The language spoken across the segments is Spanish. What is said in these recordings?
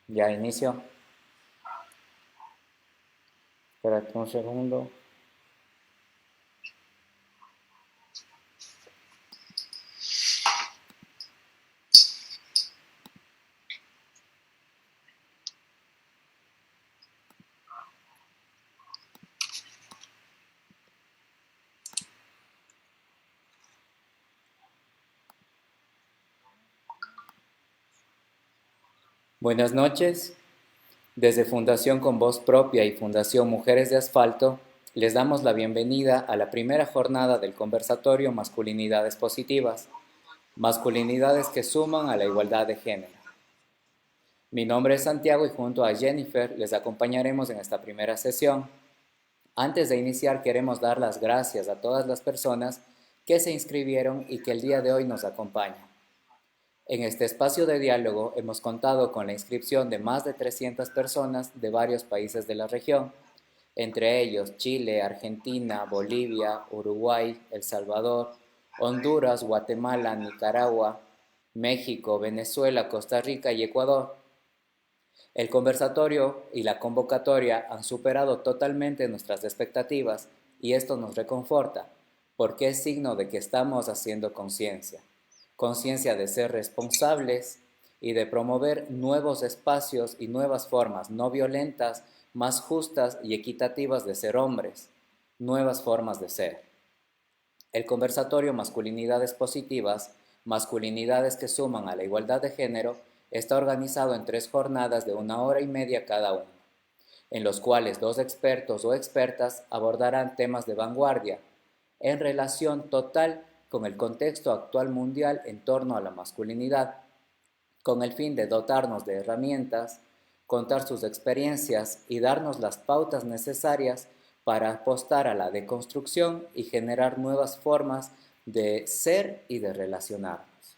Ya inicio. Espérate un segundo. Buenas noches. Desde Fundación Con Voz Propia y Fundación Mujeres de Asfalto, les damos la bienvenida a la primera jornada del conversatorio Masculinidades Positivas, masculinidades que suman a la igualdad de género. Mi nombre es Santiago y junto a Jennifer les acompañaremos en esta primera sesión. Antes de iniciar queremos dar las gracias a todas las personas que se inscribieron y que el día de hoy nos acompañan. En este espacio de diálogo hemos contado con la inscripción de más de 300 personas de varios países de la región, entre ellos Chile, Argentina, Bolivia, Uruguay, El Salvador, Honduras, Guatemala, Nicaragua, México, Venezuela, Costa Rica y Ecuador. El conversatorio y la convocatoria han superado totalmente nuestras expectativas y esto nos reconforta, porque es signo de que estamos haciendo conciencia, conciencia de ser responsables y de promover nuevos espacios y nuevas formas no violentas, más justas y equitativas de ser hombres, nuevas formas de ser. El conversatorio Masculinidades Positivas, masculinidades que suman a la igualdad de género, está organizado en 3 jornadas de 1 hora y media cada una, en los cuales 2 expertos o expertas abordarán temas de vanguardia en relación total con el contexto actual mundial en torno a la masculinidad, con el fin de dotarnos de herramientas, contar sus experiencias y darnos las pautas necesarias para apostar a la deconstrucción y generar nuevas formas de ser y de relacionarnos.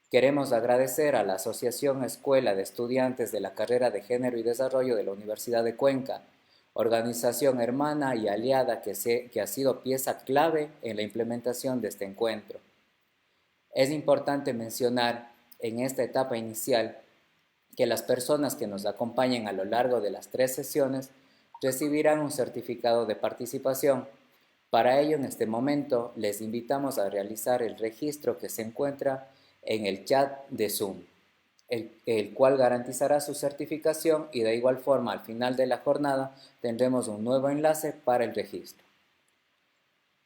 Queremos agradecer a la Asociación Escuela de Estudiantes de la Carrera de Género y Desarrollo de la Universidad de Cuenca, organización hermana y aliada que ha sido pieza clave en la implementación de este encuentro. Es importante mencionar en esta etapa inicial que las personas que nos acompañen a lo largo de las 3 sesiones recibirán un certificado de participación. Para ello, en este momento, les invitamos a realizar el registro que se encuentra en el chat de Zoom, el cual garantizará su certificación y de igual forma al final de la jornada tendremos un nuevo enlace para el registro.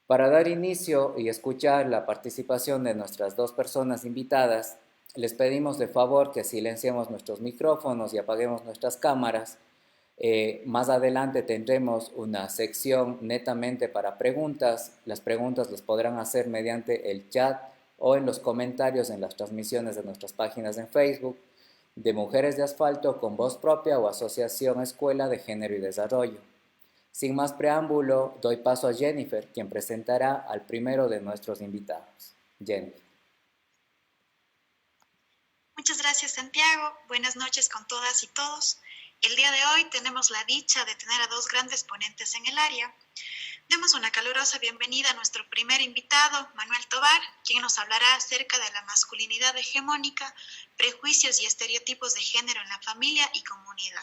Para dar inicio y escuchar la participación de nuestras 2 personas invitadas, les pedimos de favor que silenciemos nuestros micrófonos y apaguemos nuestras cámaras. Más adelante tendremos una sección netamente para preguntas. Las preguntas las podrán hacer mediante el chat o en los comentarios en las transmisiones de nuestras páginas en Facebook, de Mujeres de Asfalto con Voz Propia o Asociación Escuela de Género y Desarrollo. Sin más preámbulo, doy paso a Jennifer, quien presentará al primero de nuestros invitados. Jennifer. Muchas gracias, Santiago. Buenas noches con todas y todos. El día de hoy tenemos la dicha de tener a 2 grandes ponentes en el área. Demos una calurosa bienvenida a nuestro primer invitado, Manuel Tovar, quien nos hablará acerca de la masculinidad hegemónica, prejuicios y estereotipos de género en la familia y comunidad.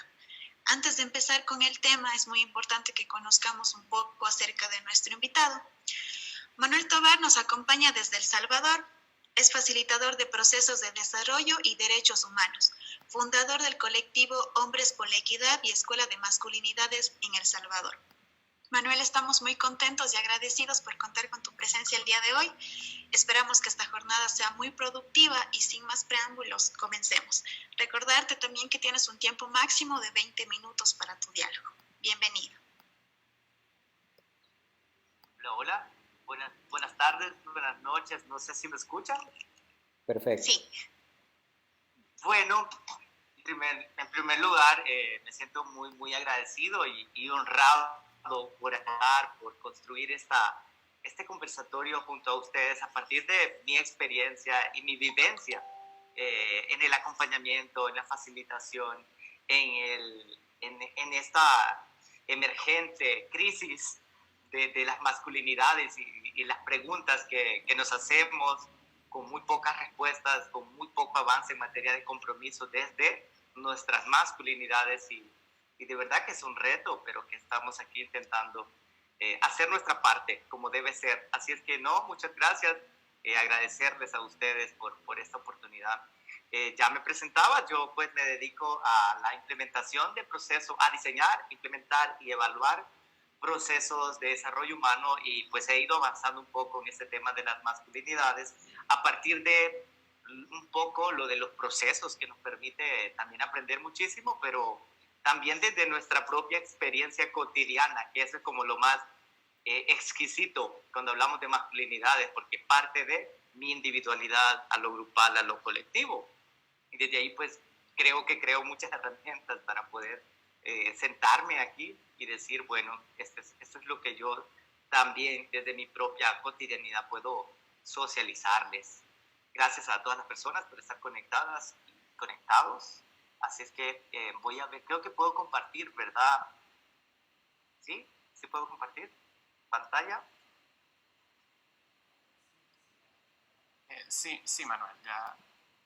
Antes de empezar con el tema, es muy importante que conozcamos un poco acerca de nuestro invitado. Manuel Tovar nos acompaña desde El Salvador. Es facilitador de procesos de desarrollo y derechos humanos, fundador del colectivo Hombres por la Equidad y Escuela de Masculinidades en El Salvador. Manuel, estamos muy contentos y agradecidos por contar con tu presencia el día de hoy. Esperamos que esta jornada sea muy productiva y sin más preámbulos, comencemos. Recordarte también que tienes un tiempo máximo de 20 minutos para tu diálogo. Bienvenido. Hola, hola. Buenas tardes, buenas noches. No sé si me escuchan. Perfecto. Sí. Bueno, en primer lugar, me siento muy agradecido y honrado por construir este conversatorio junto a ustedes a partir de mi experiencia y mi vivencia en el acompañamiento, en la facilitación, en esta emergente crisis de las masculinidades y las preguntas que nos hacemos con muy pocas respuestas, con muy poco avance en materia de compromiso desde nuestras masculinidades y de verdad que es un reto, pero que estamos aquí intentando hacer nuestra parte como debe ser. Así es que no, muchas gracias, agradecerles a ustedes por esta oportunidad. Ya me presentaba, yo pues me dedico a la implementación de procesos, a diseñar, implementar y evaluar procesos de desarrollo humano y pues he ido avanzando un poco en este tema de las masculinidades a partir de un poco lo de los procesos que nos permite también aprender muchísimo, pero también desde nuestra propia experiencia cotidiana, que eso es como lo más exquisito cuando hablamos de masculinidades, porque parte de mi individualidad a lo grupal, a lo colectivo. Y desde ahí pues creo que creo muchas herramientas para poder sentarme aquí y decir, bueno, esto es lo que yo también desde mi propia cotidianidad puedo socializarles. Gracias a todas las personas por estar conectadas y conectados. Así es que voy a ver, creo que puedo compartir, ¿verdad? ¿Sí? ¿Sí puedo compartir pantalla? Sí, sí, Manuel, ya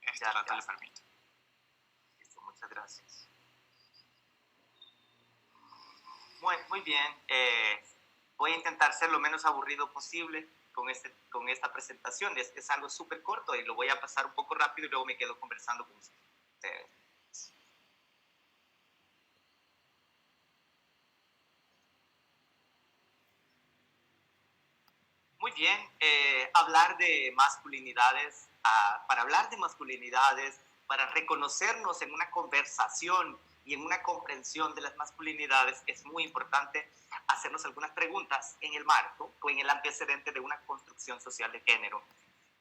este Ya, rato ya. le permito. Listo, muchas gracias. Muy bien. Voy a intentar ser lo menos aburrido posible con esta presentación. Es algo súper corto y lo voy a pasar un poco rápido y luego me quedo conversando con ustedes. Muy bien, hablar de masculinidades, para hablar de masculinidades, para reconocernos en una conversación y en una comprensión de las masculinidades, es muy importante hacernos algunas preguntas en el marco o en el antecedente de una construcción social de género.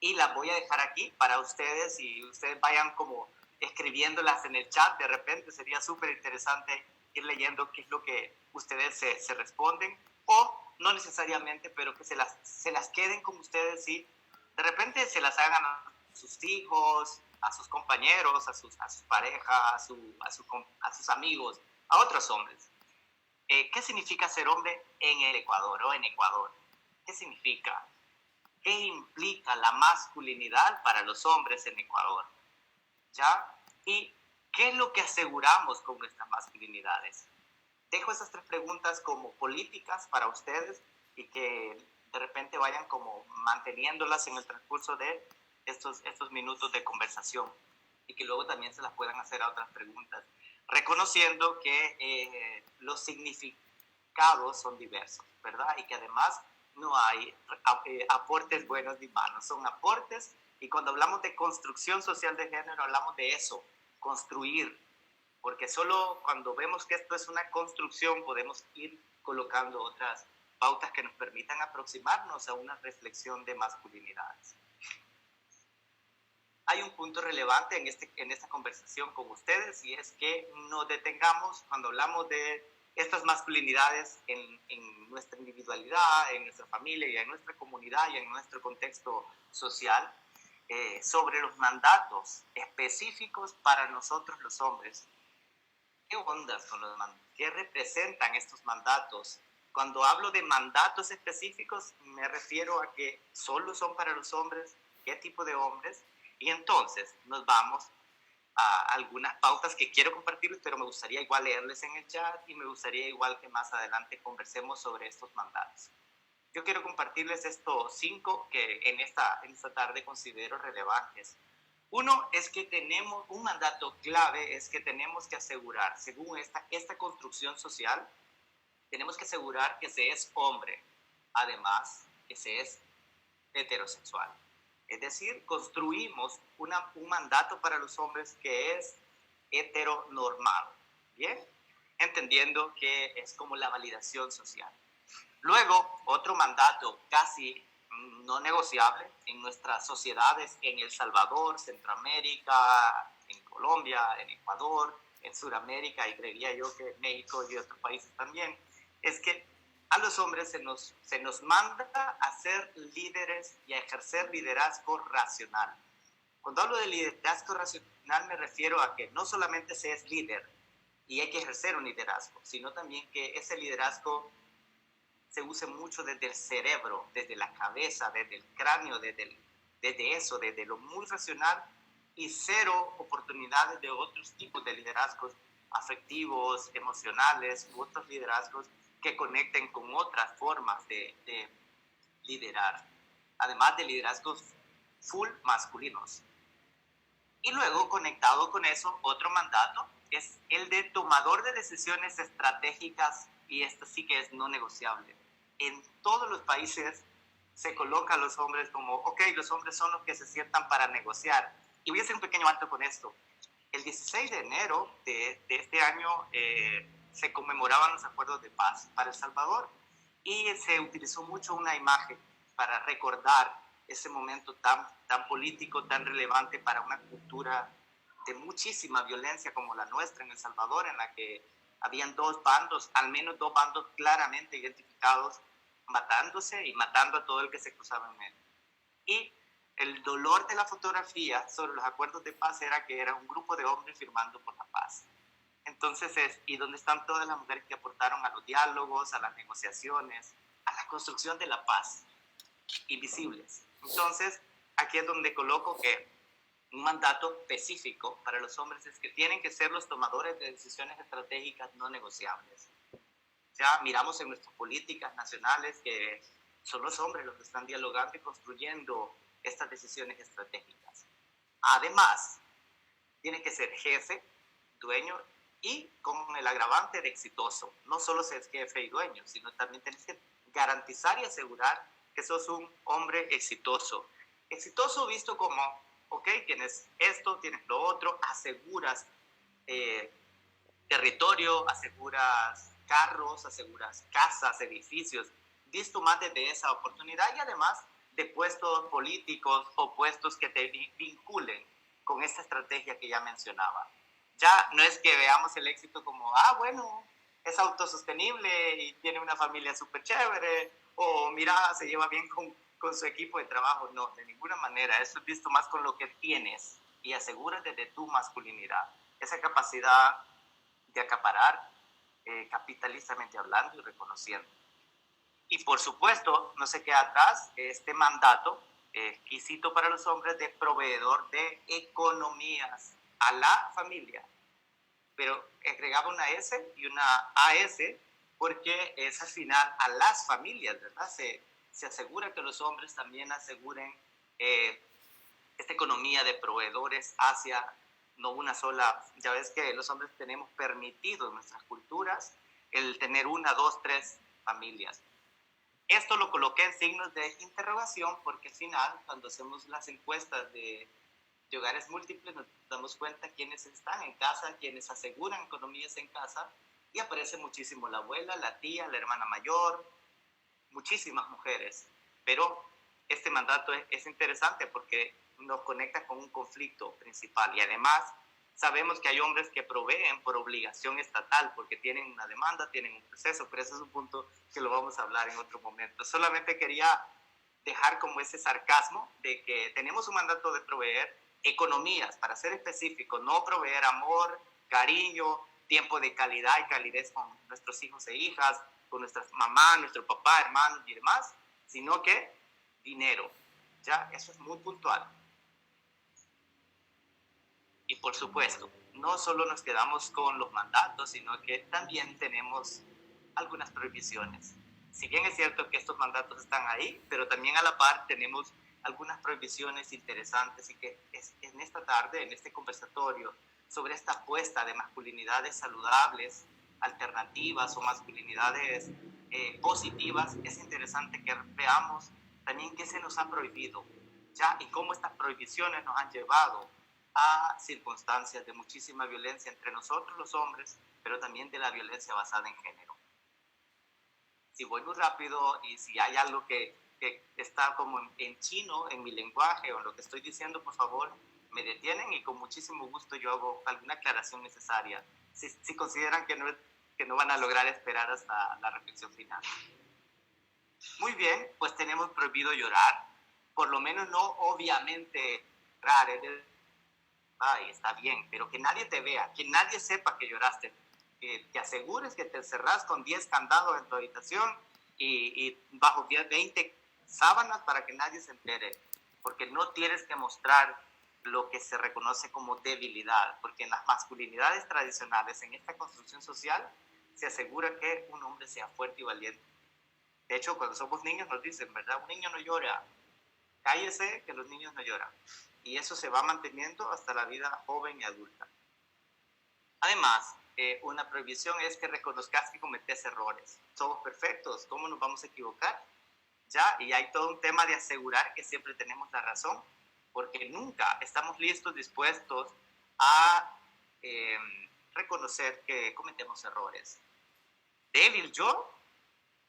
Y las voy a dejar aquí para ustedes y ustedes vayan como escribiéndolas en el chat. De repente sería súper interesante ir leyendo qué es lo que ustedes se responden, o no necesariamente, pero que se las queden con ustedes y de repente se las hagan a sus hijos, a sus compañeros, a sus parejas, a sus amigos, a otros hombres. ¿Qué significa ser hombre en el Ecuador o en Ecuador? ¿Qué significa? ¿Qué implica la masculinidad para los hombres en Ecuador? ¿Ya? ¿Y qué es lo que aseguramos con nuestras masculinidades? Dejo esas tres preguntas como políticas para ustedes y que de repente vayan como manteniéndolas en el transcurso de estos minutos de conversación y que luego también se las puedan hacer a otras preguntas, reconociendo que los significados son diversos, ¿verdad? Y que además no hay aportes buenos ni malos, son aportes, y cuando hablamos de construcción social de género hablamos de eso, construir, porque solo cuando vemos que esto es una construcción podemos ir colocando otras pautas que nos permitan aproximarnos a una reflexión de masculinidades. Hay un punto relevante en esta conversación con ustedes, y es que nos detengamos cuando hablamos de estas masculinidades en nuestra individualidad, en nuestra familia y en nuestra comunidad y en nuestro contexto social, sobre los mandatos específicos para nosotros los hombres. ¿Qué ondas con los mandatos? ¿Qué representan estos mandatos? Cuando hablo de mandatos específicos, me refiero a que solo son para los hombres, qué tipo de hombres, y entonces nos vamos a algunas pautas que quiero compartirles, pero me gustaría igual leerles en el chat y me gustaría igual que más adelante conversemos sobre estos mandatos. Yo quiero compartirles estos 5 que en esta tarde considero relevantes. Uno es que tenemos un mandato clave, es que tenemos que asegurar, según esta construcción social, tenemos que asegurar que se es hombre, además que se es heterosexual. Es decir, construimos un mandato para los hombres que es heteronormado, ¿bien? Entendiendo que es como la validación social. Luego, otro mandato casi no negociable en nuestras sociedades en El Salvador, Centroamérica, en Colombia, en Ecuador, en Sudamérica y creería yo que México y otros países también, es que a los hombres se nos manda a ser líderes y a ejercer liderazgo racional. Cuando hablo de liderazgo racional me refiero a que no solamente se es líder y hay que ejercer un liderazgo, sino también que ese liderazgo se use mucho desde el cerebro, desde la cabeza, desde el cráneo, desde lo muy racional, y cero oportunidades de otros tipos de liderazgos afectivos, emocionales u otros liderazgos que conecten con otras formas de liderar, además de liderazgos full masculinos. Y luego, conectado con eso, otro mandato es el de tomador de decisiones estratégicas, y esto sí que es no negociable. En todos los países se coloca a los hombres como, ok, los hombres son los que se sientan para negociar. Y voy a hacer un pequeño alto con esto. El 16 de enero de este año se conmemoraban los acuerdos de paz para El Salvador, y se utilizó mucho una imagen para recordar ese momento tan político, tan relevante para una cultura de muchísima violencia como la nuestra en El Salvador, en la que habían dos bandos, al menos dos bandos claramente identificados, matándose y matando a todo el que se cruzaba en él. Y el dolor de la fotografía sobre los acuerdos de paz era que era un grupo de hombres firmando por la paz. Entonces ¿y dónde están todas las mujeres que aportaron a los diálogos, a las negociaciones, a la construcción de la paz? Invisibles. Entonces, aquí es donde coloco que un mandato específico para los hombres es que tienen que ser los tomadores de decisiones estratégicas no negociables. Ya miramos en nuestras políticas nacionales que son los hombres los que están dialogando y construyendo estas decisiones estratégicas. Además, tiene que ser jefe, dueño y con el agravante de exitoso. No solo ser jefe y dueño, sino también tienes que garantizar y asegurar que sos un hombre exitoso. Exitoso visto como, ok, tienes esto, tienes lo otro, aseguras territorio, aseguras carros, aseguras casas, edificios, visto más desde esa oportunidad y además de puestos políticos o puestos que te vinculen con esta estrategia que ya mencionaba. Ya no es que veamos el éxito como, bueno, es autosostenible y tiene una familia súper chévere, o mira, se lleva bien con su equipo de trabajo. No, de ninguna manera. Eso es visto más con lo que tienes y aseguras desde tu masculinidad. Esa capacidad de acaparar, capitalistamente hablando y reconociendo. Y por supuesto, no se queda atrás este mandato exquisito para los hombres de proveedor de economías a la familia. Pero agregaba una S y una AS porque es al final a las familias, ¿verdad? Se asegura que los hombres también aseguren esta economía de proveedores hacia no una sola. Ya ves que los hombres tenemos permitido en nuestras culturas el tener una, dos, tres familias. Esto lo coloqué en signos de interrogación porque al final, cuando hacemos las encuestas de hogares múltiples, nos damos cuenta quiénes están en casa, quiénes aseguran economías en casa, y aparece muchísimo la abuela, la tía, la hermana mayor, muchísimas mujeres. Pero este mandato es interesante porque nos conecta con un conflicto principal y además sabemos que hay hombres que proveen por obligación estatal porque tienen una demanda, tienen un proceso, pero ese es un punto que lo vamos a hablar en otro momento. Solamente quería dejar como ese sarcasmo de que tenemos un mandato de proveer economías, para ser específico, no proveer amor, cariño, tiempo de calidad y calidez con nuestros hijos e hijas, con nuestras mamás, nuestro papá, hermanos y demás, sino que dinero. Ya, eso es muy puntual. Y por supuesto, no solo nos quedamos con los mandatos, sino que también tenemos algunas prohibiciones. Si bien es cierto que estos mandatos están ahí, pero también a la par tenemos algunas prohibiciones interesantes y que en esta tarde, en este conversatorio, sobre esta apuesta de masculinidades saludables, alternativas o masculinidades positivas, es interesante que veamos también qué se nos ha prohibido, ¿ya? Y cómo estas prohibiciones nos han llevado a circunstancias de muchísima violencia entre nosotros los hombres, pero también de la violencia basada en género. Si voy muy rápido y si hay algo que está como en chino, en mi lenguaje o en lo que estoy diciendo, por favor, me detienen y con muchísimo gusto yo hago alguna aclaración necesaria, si consideran que no van a lograr esperar hasta la reflexión final. Muy bien, pues tenemos prohibido llorar, por lo menos no obviamente llorar, está bien, pero que nadie te vea, que nadie sepa que lloraste, que te asegures que te encerras con 10 candados en tu habitación y bajo 20 sábanas para que nadie se entere, porque no tienes que mostrar lo que se reconoce como debilidad, porque en las masculinidades tradicionales, en esta construcción social, se asegura que un hombre sea fuerte y valiente. De hecho, cuando somos niños nos dicen, ¿verdad? Un niño no llora, cállese que los niños no lloran. Y eso se va manteniendo hasta la vida joven y adulta. Además, una prohibición es que reconozcas que cometes errores. Somos perfectos, ¿cómo nos vamos a equivocar? ¿Ya? Y hay todo un tema de asegurar que siempre tenemos la razón, porque nunca estamos listos, dispuestos a reconocer que cometemos errores. ¿Débil yo?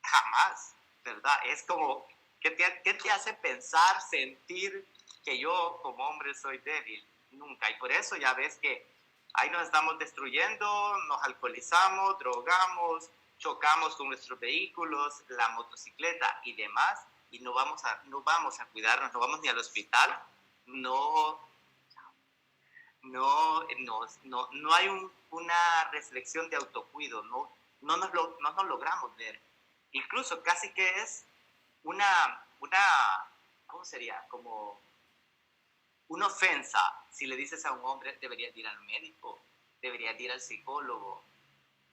Jamás, ¿verdad? Es como, ¿qué te hace pensar, sentir que yo como hombre soy débil? Nunca. Y por eso ya ves que ahí nos estamos destruyendo, nos alcoholizamos, drogamos, chocamos con nuestros vehículos, la motocicleta y demás, y no vamos a cuidarnos, no vamos ni al hospital, no hay una reflexión de autocuido, no nos logramos ver. Incluso casi que es ¿cómo sería? Como una ofensa si le dices a un hombre, deberías ir al médico, deberías ir al psicólogo,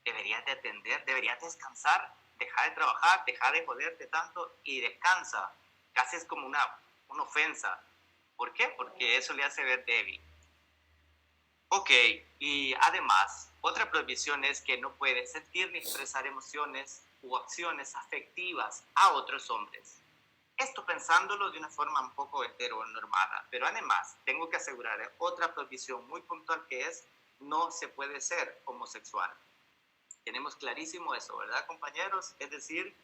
deberías de atender, deberías descansar, deja de trabajar, deja de joderte tanto y descansa. Casi es como una ofensa. ¿Por qué? Porque eso le hace ver débil. Ok, y además, otra prohibición es que no puedes sentir ni expresar emociones u acciones afectivas a otros hombres. Esto pensándolo de una forma un poco heteronormada, pero además tengo que asegurar otra prohibición muy puntual que es no se puede ser homosexual. Tenemos clarísimo eso, ¿verdad, compañeros? Es decir,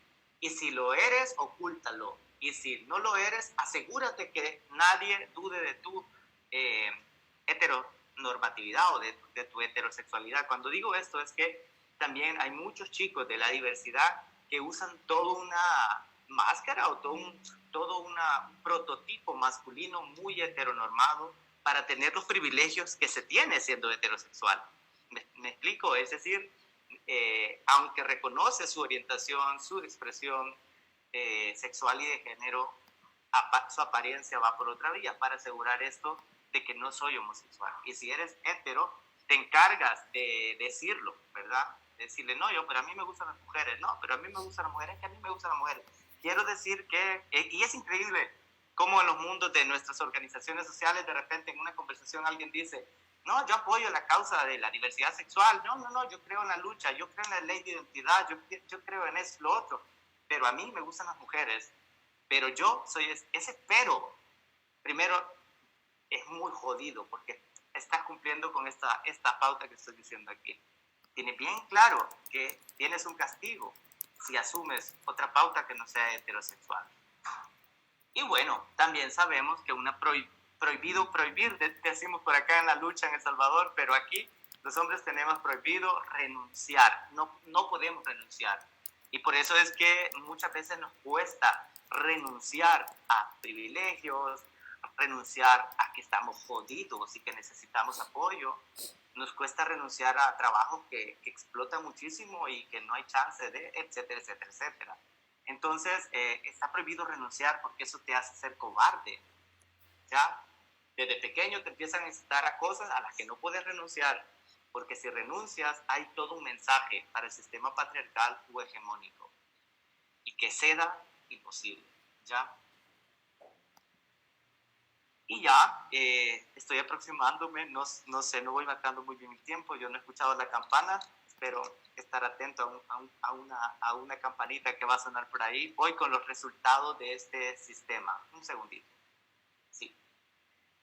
y si lo eres, ocúltalo. Y si no lo eres, asegúrate que nadie dude de tu heteronormatividad o de tu heterosexualidad. Cuando digo esto es que también hay muchos chicos de la diversidad que usan toda una máscara o todo un prototipo masculino muy heteronormado para tener los privilegios que se tiene siendo heterosexual. ¿Me explico? Es decir, aunque reconoce su orientación, su expresión sexual y de género, su apariencia va por otra vía para asegurar esto de que no soy homosexual. Y si eres hetero, te encargas de decirlo, ¿verdad? De decirle, no, pero a mí me gustan las mujeres, no, pero a mí me gustan las mujeres, que a mí me gustan las mujeres. Quiero decir que, y es increíble cómo en los mundos de nuestras organizaciones sociales, de repente en una conversación alguien dice, no, yo apoyo la causa de la diversidad sexual, no, yo creo en la lucha, yo creo en la ley de identidad, yo creo en eso, lo otro, pero a mí me gustan las mujeres, pero yo soy ese pero. Primero, es muy jodido porque estás cumpliendo con esta pauta que estoy diciendo aquí. Tienes bien claro que tienes un castigo si asumes otra pauta que no sea heterosexual. Y bueno, también sabemos que una prohibir, decimos por acá en la lucha en El Salvador, pero aquí los hombres tenemos prohibido renunciar, no podemos renunciar. Y por eso es que muchas veces nos cuesta renunciar a privilegios, renunciar a que estamos jodidos y que necesitamos apoyo. Nos cuesta renunciar a trabajos que explotan muchísimo y que no hay chance de, etcétera, etcétera, etcétera. Entonces, está prohibido renunciar porque eso te hace ser cobarde. ¿Ya? Desde pequeño te empiezan a incitar a cosas a las que no puedes renunciar, porque si renuncias hay todo un mensaje para el sistema patriarcal o hegemónico. Y que ceda, imposible. ¿Ya? Y ya, estoy aproximándome, no sé, no voy marcando muy bien el tiempo, yo no he escuchado la campana, espero estar atento a una campanita que va a sonar por ahí. Voy con los resultados de este sistema. Un segundito. Sí.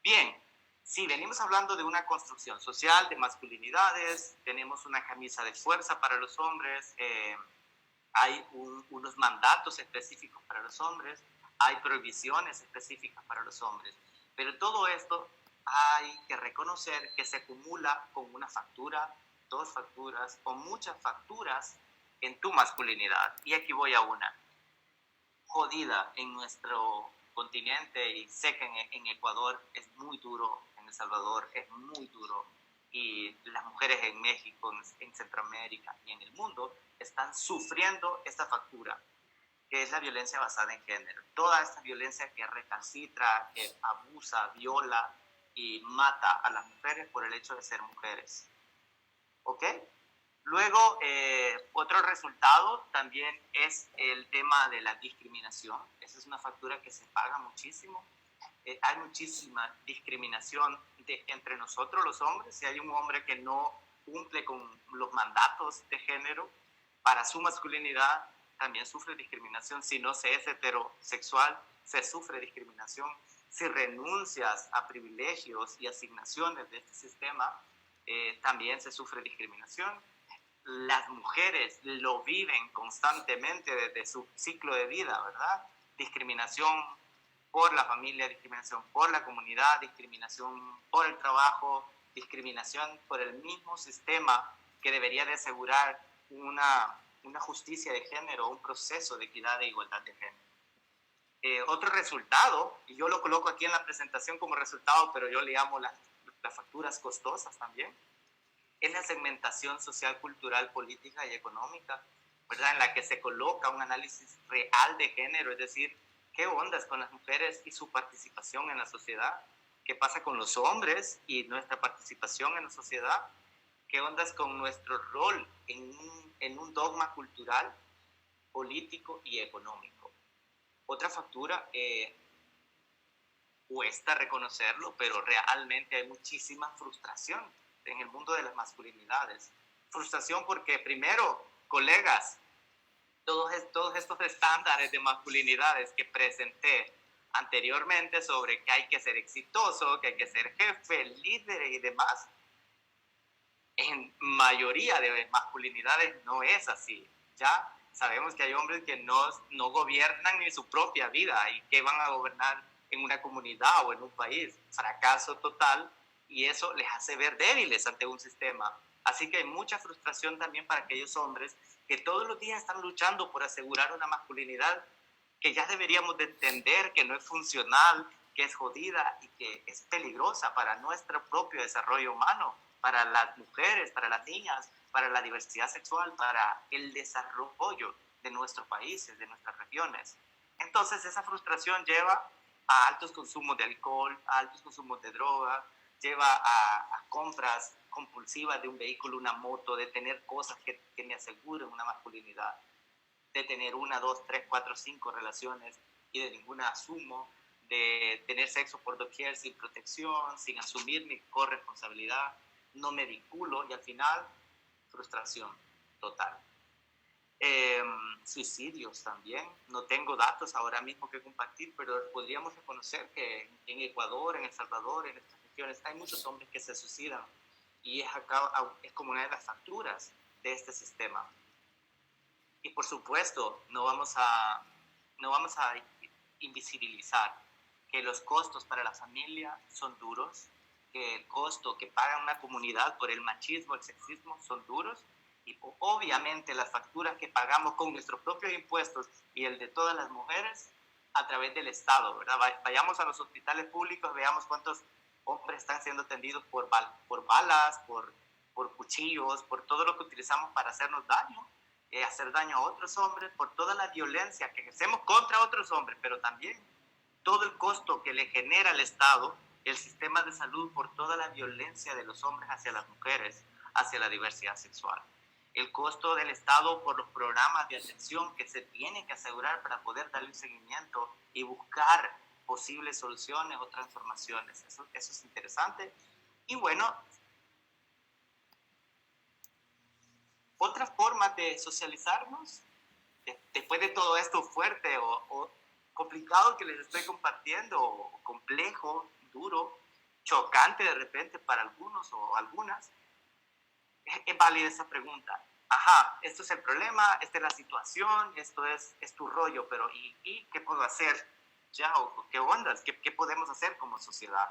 Bien, sí, venimos hablando de una construcción social, de masculinidades, tenemos una camisa de fuerza para los hombres, hay unos mandatos específicos para los hombres, hay prohibiciones específicas para los hombres. Pero todo esto hay que reconocer que se acumula con una factura, dos facturas o muchas facturas en tu masculinidad. Y aquí voy a una. Jodida en nuestro continente, y sé que en Ecuador es muy duro, en El Salvador es muy duro, y las mujeres en México, en Centroamérica y en el mundo están sufriendo esta factura, que es la violencia basada en género. Toda esta violencia que recalcitra, que abusa, viola, y mata a las mujeres por el hecho de ser mujeres. ¿Ok? Luego, otro resultado también es el tema de la discriminación. Esa es una factura que se paga muchísimo. Hay muchísima discriminación entre nosotros los hombres. Si hay un hombre que no cumple con los mandatos de género para su masculinidad, también sufre discriminación. Si no se es heterosexual, se sufre discriminación. Si renuncias a privilegios y asignaciones de este sistema, también se sufre discriminación. Las mujeres lo viven constantemente desde su ciclo de vida, ¿verdad? Discriminación por la familia, discriminación por la comunidad, discriminación por el trabajo, discriminación por el mismo sistema que debería de asegurar una justicia de género, un proceso de equidad e igualdad de género. Otro resultado, y yo lo coloco aquí en la presentación como resultado, pero yo le llamo las facturas costosas también, es la segmentación social, cultural, política y económica, ¿verdad? En la que se coloca un análisis real de género, es decir, qué ondas con las mujeres y su participación en la sociedad, qué pasa con los hombres y nuestra participación en la sociedad, qué ondas con nuestro rol en un dogma cultural, político y económico. Otra factura, cuesta reconocerlo, pero realmente hay muchísima frustración en el mundo de las masculinidades. Frustración porque, primero, colegas, todos estos estándares de masculinidades que presenté anteriormente sobre que hay que ser exitoso, que hay que ser jefe, líder y demás, en mayoría de masculinidades no es así. Ya sabemos que hay hombres que no gobiernan ni su propia vida y que van a gobernar en una comunidad o en un país. Fracaso total, y eso les hace ver débiles ante un sistema. Así que hay mucha frustración también para aquellos hombres que todos los días están luchando por asegurar una masculinidad que ya deberíamos de entender que no es funcional, que es jodida y que es peligrosa para nuestro propio desarrollo humano, para las mujeres, para las niñas, para la diversidad sexual, para el desarrollo de nuestros países, de nuestras regiones. Entonces esa frustración lleva a altos consumos de alcohol, a altos consumos de droga, lleva a compras compulsivas de un vehículo, una moto, de tener cosas que me aseguren una masculinidad, de tener 1, 2, 3, 4, 5 relaciones y de ninguna asumo, de tener sexo por doquier sin protección, sin asumir mi corresponsabilidad, no me vinculo y al final frustración total. Suicidios también, no tengo datos ahora mismo que compartir, pero podríamos reconocer que en Ecuador, en El Salvador, en estas regiones hay muchos hombres que se suicidan y es como una de las facturas de este sistema. Y por supuesto, no vamos a invisibilizar que los costos para la familia son duros, que el costo que paga una comunidad por el machismo, el sexismo son duros, y obviamente las facturas que pagamos con nuestros propios impuestos y el de todas las mujeres a través del Estado, ¿verdad? Vayamos a los hospitales públicos, veamos cuántos hombres están siendo atendidos por balas, por cuchillos, por todo lo que utilizamos para hacernos daño, hacer daño a otros hombres, por toda la violencia que ejercemos contra otros hombres, pero también todo el costo que le genera al Estado, el sistema de salud, por toda la violencia de los hombres hacia las mujeres, hacia la diversidad sexual. El costo del Estado por los programas de atención que se tienen que asegurar para poder darle un seguimiento y buscar posibles soluciones o transformaciones. Eso es interesante. Y bueno, otras formas de socializarnos, después de todo esto fuerte o complicado que les estoy compartiendo, o complejo, duro, chocante de repente para algunos o algunas, es válida esa pregunta. Ajá, esto es el problema, esta es la situación, esto es tu rollo, pero ¿y qué puedo hacer? Ya, o ¿qué ondas? ¿Qué podemos hacer como sociedad?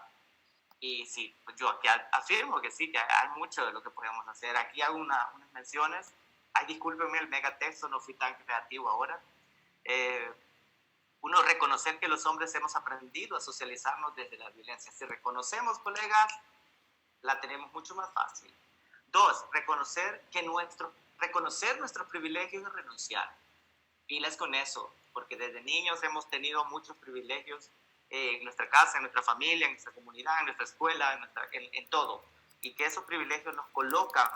Y sí, pues yo aquí afirmo que sí, que hay mucho de lo que podemos hacer. Aquí hago unas menciones. Ay, discúlpenme el megatexto, no fui tan creativo ahora. Uno, reconocer que los hombres hemos aprendido a socializarnos desde la violencia. Si reconocemos, colegas, la tenemos mucho más fácil. 2, reconocer nuestros privilegios y renunciar. Pilas con eso, porque desde niños hemos tenido muchos privilegios en nuestra casa, en nuestra familia, en nuestra comunidad, en nuestra escuela, en todo. Y que esos privilegios nos colocan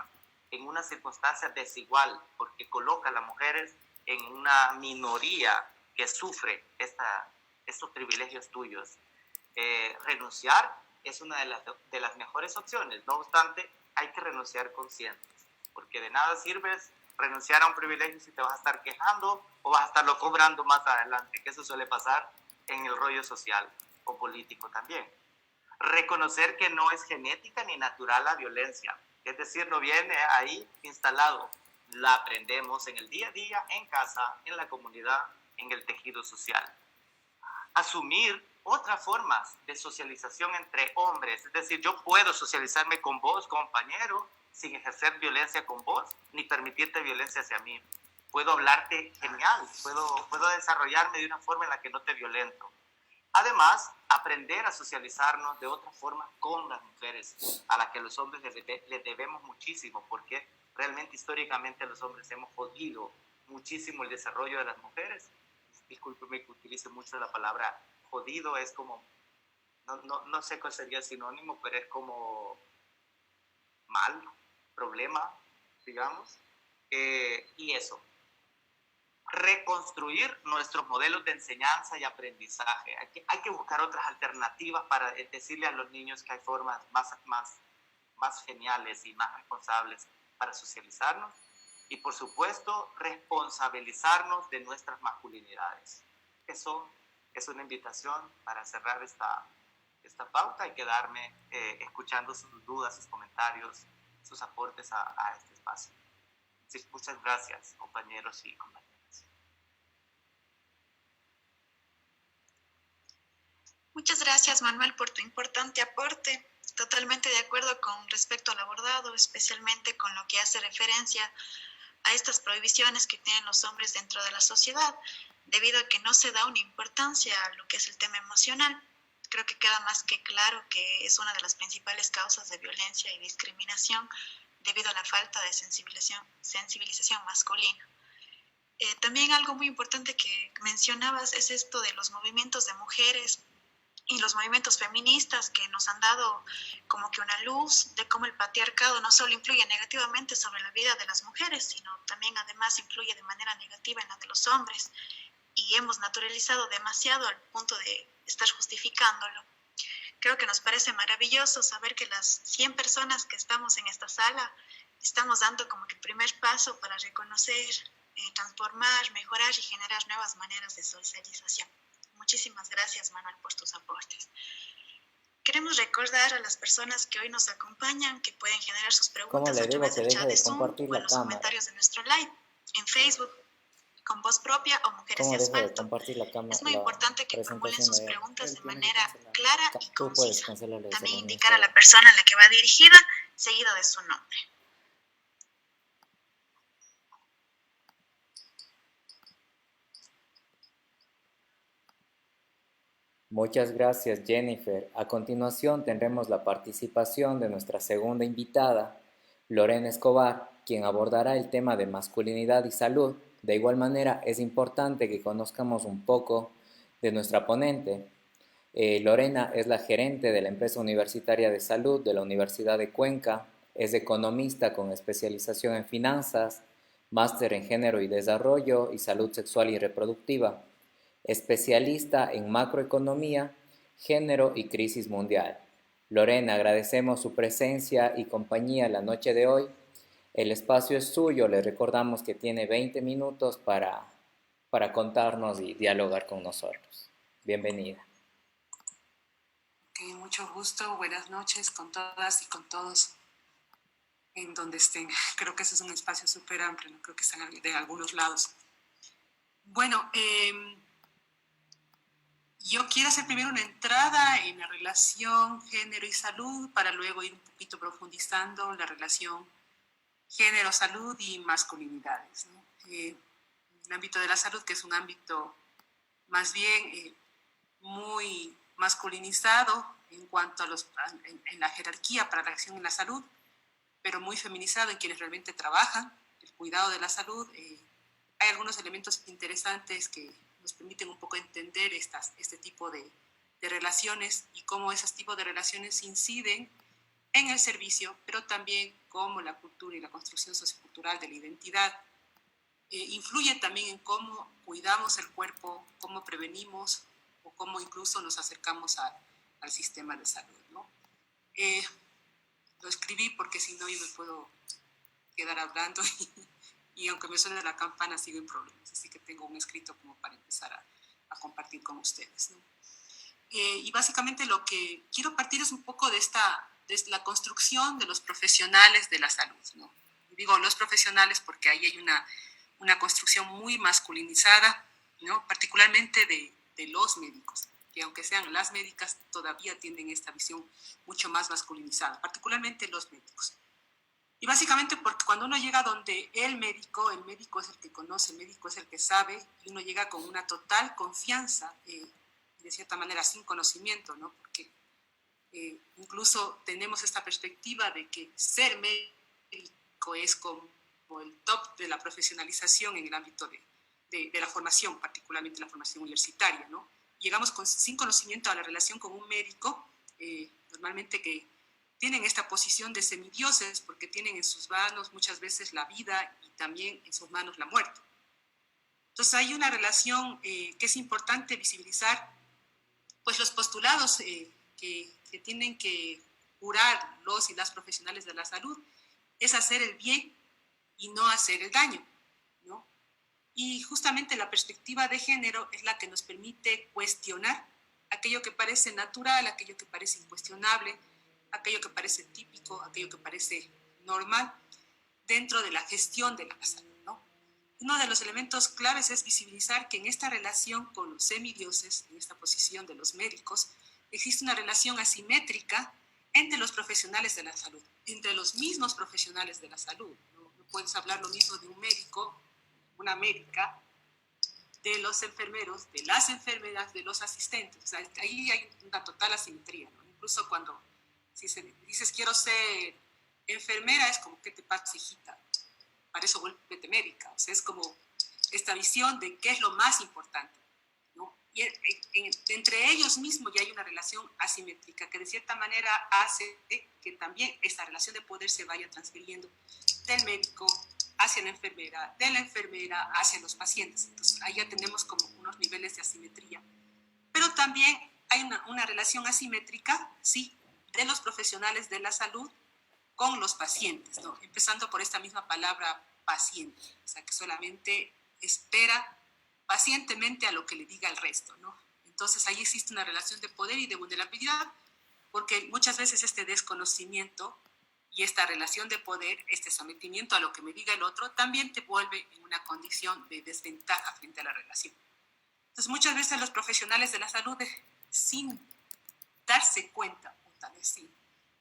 en una circunstancia desigual, porque coloca a las mujeres en una minoría que sufre estos privilegios tuyos. Renunciar es una de las mejores opciones. No obstante, hay que renunciar conscientes, porque de nada sirve renunciar a un privilegio si te vas a estar quejando o vas a estarlo cobrando más adelante, que eso suele pasar en el rollo social o político también. Reconocer que no es genética ni natural la violencia, es decir, no viene ahí instalado, la aprendemos en el día a día, en casa, en la comunidad, en el tejido social. Asumir otras formas de socialización entre hombres, es decir, yo puedo socializarme con vos, compañero, sin ejercer violencia con vos, ni permitirte violencia hacia mí. Puedo hablarte genial, puedo desarrollarme de una forma en la que no te violento. Además, aprender a socializarnos de otra forma con las mujeres, a las que los hombres les debemos muchísimo, porque realmente históricamente los hombres hemos jodido muchísimo el desarrollo de las mujeres. Discúlpeme que utilice mucho la palabra jodido, es como, no sé cuál sería el sinónimo, pero es como mal, problema, digamos, y eso. Reconstruir nuestros modelos de enseñanza y aprendizaje. Hay que buscar otras alternativas para decirle a los niños que hay formas más geniales y más responsables para socializarnos. Y por supuesto, responsabilizarnos de nuestras masculinidades. Eso es una invitación para cerrar esta pauta y quedarme escuchando sus dudas, sus comentarios, sus aportes a este espacio. Sí, muchas gracias, compañeros y compañeras. Muchas gracias, Manuel, por tu importante aporte. Totalmente de acuerdo con respecto al abordado, especialmente con lo que hace referencia a estas prohibiciones que tienen los hombres dentro de la sociedad, debido a que no se da una importancia a lo que es el tema emocional. Creo que queda más que claro que es una de las principales causas de violencia y discriminación debido a la falta de sensibilización masculina. También algo muy importante que mencionabas es esto de los movimientos de mujeres y los movimientos feministas que nos han dado como que una luz de cómo el patriarcado no solo influye negativamente sobre la vida de las mujeres, sino también además influye de manera negativa en la de los hombres. Y hemos naturalizado demasiado al punto de estar justificándolo. Creo que nos parece maravilloso saber que las 100 personas que estamos en esta sala estamos dando como que el primer paso para reconocer, transformar, mejorar y generar nuevas maneras de socialización. Muchísimas gracias, Manuel, por tus aportes. Queremos recordar a las personas que hoy nos acompañan que pueden generar sus preguntas a través del chat de Zoom o en los comentarios de nuestro live en Facebook, con Voz Propia o Mujeres de Asfalto. Es muy importante que formulen sus preguntas de manera clara y concisa. También indicar a la persona a la que va dirigida, seguido de su nombre. Muchas gracias, Jennifer. A continuación tendremos la participación de nuestra segunda invitada, Lorena Escobar, quien abordará el tema de masculinidad y salud. De igual manera, es importante que conozcamos un poco de nuestra ponente. Lorena es la gerente de la empresa universitaria de salud de la Universidad de Cuenca, es economista con especialización en finanzas, máster en género y desarrollo y salud sexual y reproductiva, especialista en macroeconomía, género y crisis mundial. Lorena, agradecemos su presencia y compañía la noche de hoy. El espacio es suyo, le recordamos que tiene 20 minutos para contarnos y dialogar con nosotros. Bienvenida. Mucho gusto, buenas noches con todas y con todos en donde estén. Creo que ese es un espacio súper amplio, no creo que están de algunos lados. Bueno, yo quiero hacer primero una entrada en la relación género y salud para luego ir un poquito profundizando la relación género, salud y masculinidades, ¿no? El ámbito de la salud, que es un ámbito más bien muy masculinizado en cuanto a en la jerarquía para la acción en la salud, pero muy feminizado en quienes realmente trabajan el cuidado de la salud. Hay algunos elementos interesantes que nos permiten un poco entender este tipo de de relaciones y cómo esos tipos de relaciones inciden en el servicio, pero también cómo la cultura y la construcción sociocultural de la identidad influye también en cómo cuidamos el cuerpo, cómo prevenimos o cómo incluso nos acercamos al sistema de salud, ¿no? Lo escribí porque si no yo me puedo quedar hablando y aunque me suene la campana sigo en problemas, así que tengo un escrito como para empezar a compartir con ustedes, ¿no? Y básicamente lo que quiero partir es un poco de la construcción de los profesionales de la salud, ¿no? Digo los profesionales porque ahí hay una construcción muy masculinizada, ¿no? Particularmente de los médicos, que aunque sean las médicas, todavía tienen esta visión mucho más masculinizada, particularmente los médicos. Y básicamente porque cuando uno llega donde el médico es el que conoce, el médico es el que sabe, y uno llega con una total confianza, de cierta manera sin conocimiento, ¿no? Porque incluso tenemos esta perspectiva de que ser médico es como el top de la profesionalización en el ámbito de la formación, particularmente la formación universitaria, ¿no? Llegamos sin conocimiento a la relación con un médico, normalmente que tienen esta posición de semidioses porque tienen en sus manos muchas veces la vida y también en sus manos la muerte. Entonces hay una relación que es importante visibilizar, pues los postulados que tienen que curar los y las profesionales de la salud es hacer el bien y no hacer el daño, ¿no? Y justamente la perspectiva de género es la que nos permite cuestionar aquello que parece natural, aquello que parece incuestionable, aquello que parece típico, aquello que parece normal dentro de la gestión de la salud, ¿no? Uno de los elementos claves es visibilizar que en esta relación con los semidioses, en esta posición de los médicos, existe una relación asimétrica entre los profesionales de la salud, entre los mismos profesionales de la salud. No puedes hablar lo mismo de un médico, una médica, de los enfermeros, de las enfermeras, de los asistentes. O sea, ahí hay una total asimetría, ¿no? Incluso cuando si dices quiero ser enfermera, es como, ¿qué te pasa, hijita? Para eso vuélvete médica. O sea, es como esta visión de qué es lo más importante, ¿no? Y entre ellos mismos ya hay una relación asimétrica que de cierta manera hace que también esta relación de poder se vaya transfiriendo del médico hacia la enfermera, de la enfermera hacia los pacientes. Entonces, ahí ya tenemos como unos niveles de asimetría. Pero también hay una relación asimétrica, sí, de los profesionales de la salud con los pacientes, ¿no? Empezando por esta misma palabra paciente, o sea, que solamente espera pacientemente a lo que le diga el resto, ¿no? Entonces ahí existe una relación de poder y de vulnerabilidad, porque muchas veces este desconocimiento y esta relación de poder, este sometimiento a lo que me diga el otro, también te vuelve en una condición de desventaja frente a la relación. Entonces muchas veces los profesionales de la salud, sin darse cuenta, o tal vez sí,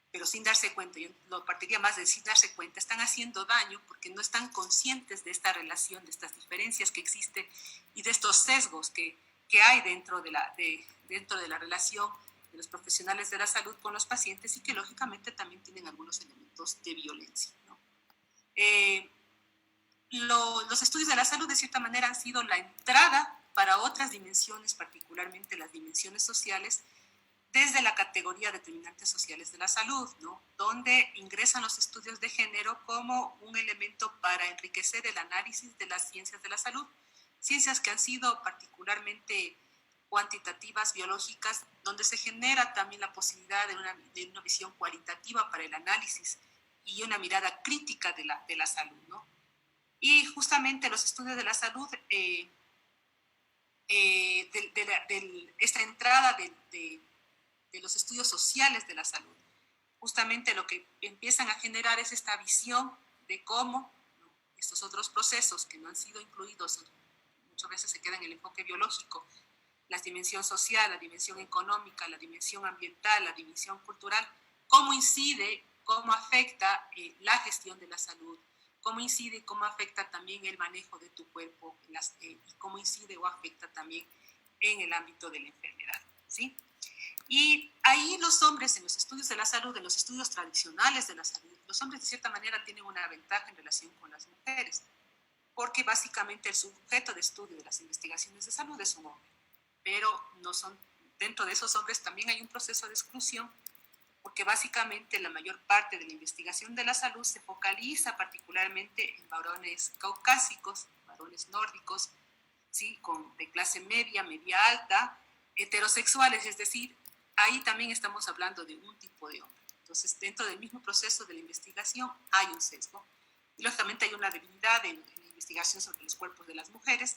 pero sin darse cuenta, yo lo partiría más de sin darse cuenta, están haciendo daño porque no están conscientes de esta relación, de estas diferencias que existen y de estos sesgos que hay dentro de la relación de los profesionales de la salud con los pacientes y que lógicamente también tienen algunos elementos de violencia, ¿no? Los estudios de la salud de cierta manera han sido la entrada para otras dimensiones, particularmente las dimensiones sociales, desde la categoría de determinantes sociales de la salud, ¿no? Donde ingresan los estudios de género como un elemento para enriquecer el análisis de las ciencias de la salud, ciencias que han sido particularmente cuantitativas, biológicas, donde se genera también la posibilidad de una visión cualitativa para el análisis y una mirada crítica de la salud, ¿no? Y justamente los estudios de la salud, esta entrada de los estudios sociales de la salud, justamente lo que empiezan a generar es esta visión de cómo, ¿no?, estos otros procesos que no han sido incluidos, muchas veces se queda en el enfoque biológico, la dimensión social, la dimensión económica, la dimensión ambiental, la dimensión cultural, cómo incide, cómo afecta la gestión de la salud, cómo incide y cómo afecta también el manejo de tu cuerpo y cómo incide o afecta también en el ámbito de la enfermedad, ¿sí? Y ahí los hombres en los estudios de la salud, en los estudios tradicionales de la salud, los hombres de cierta manera tienen una ventaja en relación con las mujeres, porque básicamente el sujeto de estudio de las investigaciones de salud es un hombre, pero no son dentro de esos hombres también hay un proceso de exclusión, porque básicamente la mayor parte de la investigación de la salud se focaliza particularmente en varones caucásicos, varones nórdicos, ¿sí? De clase media, media alta, heterosexuales, es decir, ahí también estamos hablando de un tipo de hombre. Entonces, dentro del mismo proceso de la investigación hay un sesgo. Y lógicamente hay una debilidad en la investigación sobre los cuerpos de las mujeres,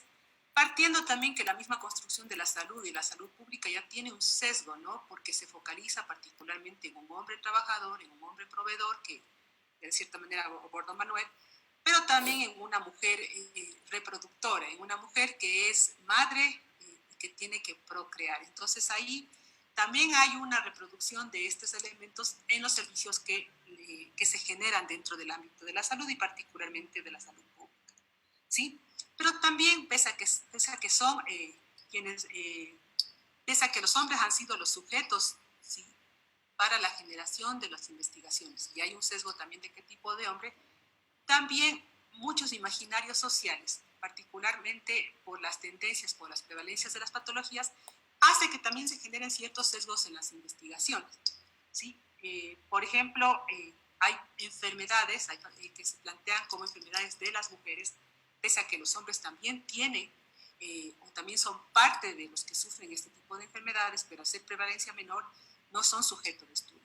partiendo también que la misma construcción de la salud y la salud pública ya tiene un sesgo, ¿no? Porque se focaliza particularmente en un hombre trabajador, en un hombre proveedor, que de cierta manera abordó Manuel, pero también en una mujer reproductora, en una mujer que es madre y que tiene que procrear. Entonces ahí también hay una reproducción de estos elementos en los servicios que se generan dentro del ámbito de la salud y particularmente de la salud pública, ¿sí? Pero también, pese a que son pese a que los hombres han sido los sujetos, ¿sí?, para la generación de las investigaciones, y hay un sesgo también de qué tipo de hombre, también muchos imaginarios sociales, particularmente por las tendencias, por las prevalencias de las patologías, hace que también se generen ciertos sesgos en las investigaciones, ¿sí? Por ejemplo, hay enfermedades que se plantean como enfermedades de las mujeres, pese a que los hombres también tienen o también son parte de los que sufren este tipo de enfermedades, pero al ser prevalencia menor no son sujetos de estudio.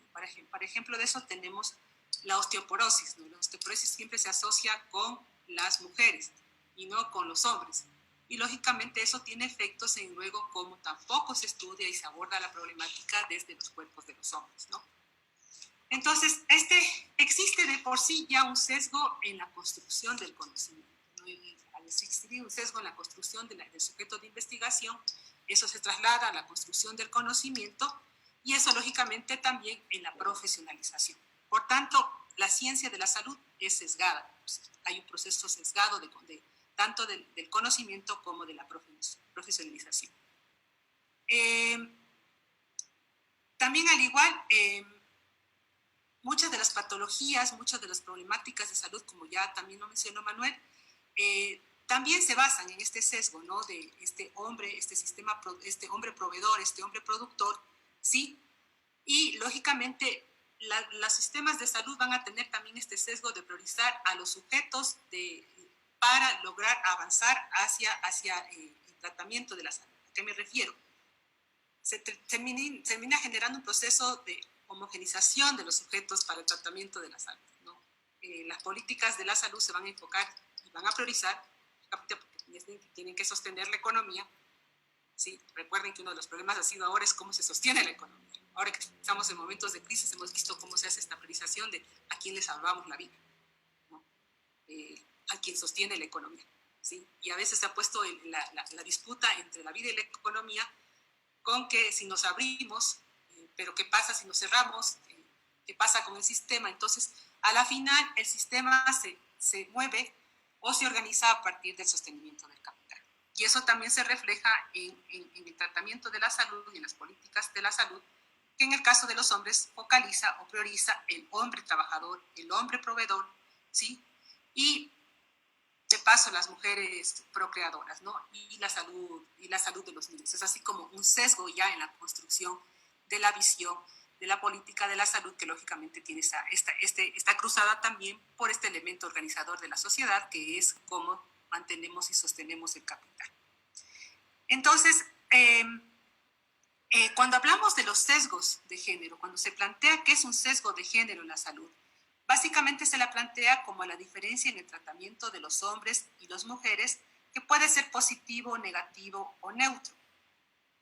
Por ejemplo, de eso tenemos la osteoporosis, ¿no? La osteoporosis siempre se asocia con las mujeres y no con los hombres. Y lógicamente eso tiene efectos en luego cómo tampoco se estudia y se aborda la problemática desde los cuerpos de los hombres, ¿no? Entonces, existe de por sí ya un sesgo en la construcción del conocimiento, ¿no? Y al existir un sesgo en la construcción del sujeto de investigación, eso se traslada a la construcción del conocimiento y eso lógicamente también en la profesionalización. Por tanto, la ciencia de la salud es sesgada. Hay un proceso sesgado tanto del conocimiento como de la profesionalización. También al igual, muchas de las patologías, muchas de las problemáticas de salud, como ya también lo mencionó Manuel, también se basan en este sesgo, ¿no? De este hombre, este hombre proveedor, este hombre productor, ¿sí? Y lógicamente los sistemas de salud van a tener también este sesgo de priorizar a los sujetos para lograr avanzar hacia el tratamiento de la salud. ¿A qué me refiero? Se termina generando un proceso de homogenización de los sujetos para el tratamiento de la salud, ¿no? Las políticas de la salud se van a enfocar y van a priorizar, porque tienen que sostener la economía, ¿sí? Recuerden que uno de los problemas ha sido ahora es cómo se sostiene la economía. Ahora que estamos en momentos de crisis, hemos visto cómo se hace esta priorización de a quién le salvamos la vida, ¿no? A quien sostiene la economía, ¿sí? Y a veces se ha puesto la disputa entre la vida y la economía con que si nos abrimos, pero ¿qué pasa si nos cerramos? ¿Qué pasa con el sistema? Entonces, a la final, el sistema se mueve o se organiza a partir del sostenimiento del capital. Y eso también se refleja en el tratamiento de la salud y en las políticas de la salud, que en el caso de los hombres focaliza o prioriza el hombre trabajador, el hombre proveedor, ¿sí? Y de paso las mujeres procreadoras, ¿no? Y la salud de los niños. Es así como un sesgo ya en la construcción de la visión de la política de la salud, que lógicamente tiene esta cruzada también por este elemento organizador de la sociedad, que es cómo mantenemos y sostenemos el capital. Entonces, cuando hablamos de los sesgos de género, cuando se plantea qué es un sesgo de género en la salud, básicamente se la plantea como la diferencia en el tratamiento de los hombres y las mujeres, que puede ser positivo, negativo o neutro.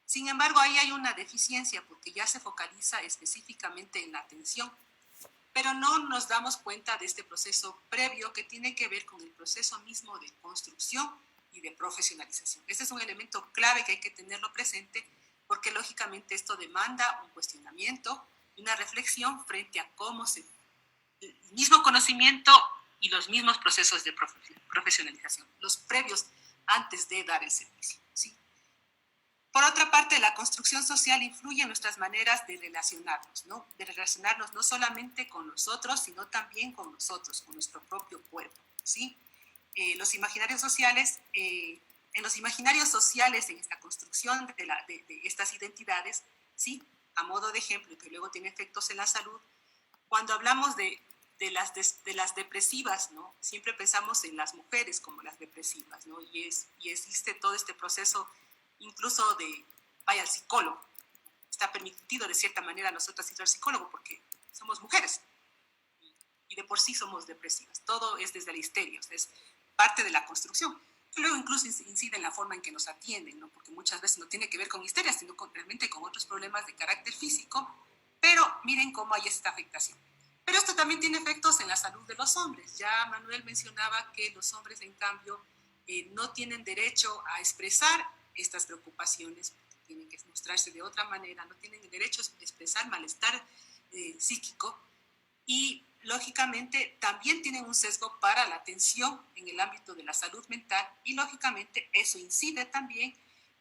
Sin embargo, ahí hay una deficiencia porque ya se focaliza específicamente en la atención, pero no nos damos cuenta de este proceso previo que tiene que ver con el proceso mismo de construcción y de profesionalización. Este es un elemento clave que hay que tenerlo presente porque lógicamente esto demanda un cuestionamiento y una reflexión frente a cómo el mismo conocimiento y los mismos procesos de profesionalización, los previos antes de dar el servicio, ¿sí? Por otra parte, la construcción social influye en nuestras maneras de relacionarnos, ¿no? De relacionarnos no solamente con nosotros, sino también con nosotros, con nuestro propio cuerpo, ¿sí? Los imaginarios sociales en los imaginarios sociales, en esta construcción de estas identidades, ¿sí? A modo de ejemplo, y que luego tiene efectos en la salud, cuando hablamos de las depresivas, ¿no? Siempre pensamos en las mujeres como las depresivas, ¿no? Y existe todo este proceso incluso de, vaya, al psicólogo. Está permitido de cierta manera a nosotros ir al psicólogo porque somos mujeres y de por sí somos depresivas. Todo es desde la histeria, o sea, es parte de la construcción. Y luego incluso incide en la forma en que nos atienden, ¿no? Porque muchas veces no tiene que ver con histeria, sino realmente con otros problemas de carácter físico, pero miren cómo hay esta afectación. Pero esto también tiene efectos en la salud de los hombres. Ya Manuel mencionaba que los hombres, en cambio, no tienen derecho a expresar estas preocupaciones, tienen que mostrarse de otra manera, no tienen derecho a expresar malestar psíquico y, lógicamente, también tienen un sesgo para la atención en el ámbito de la salud mental y, lógicamente, eso incide también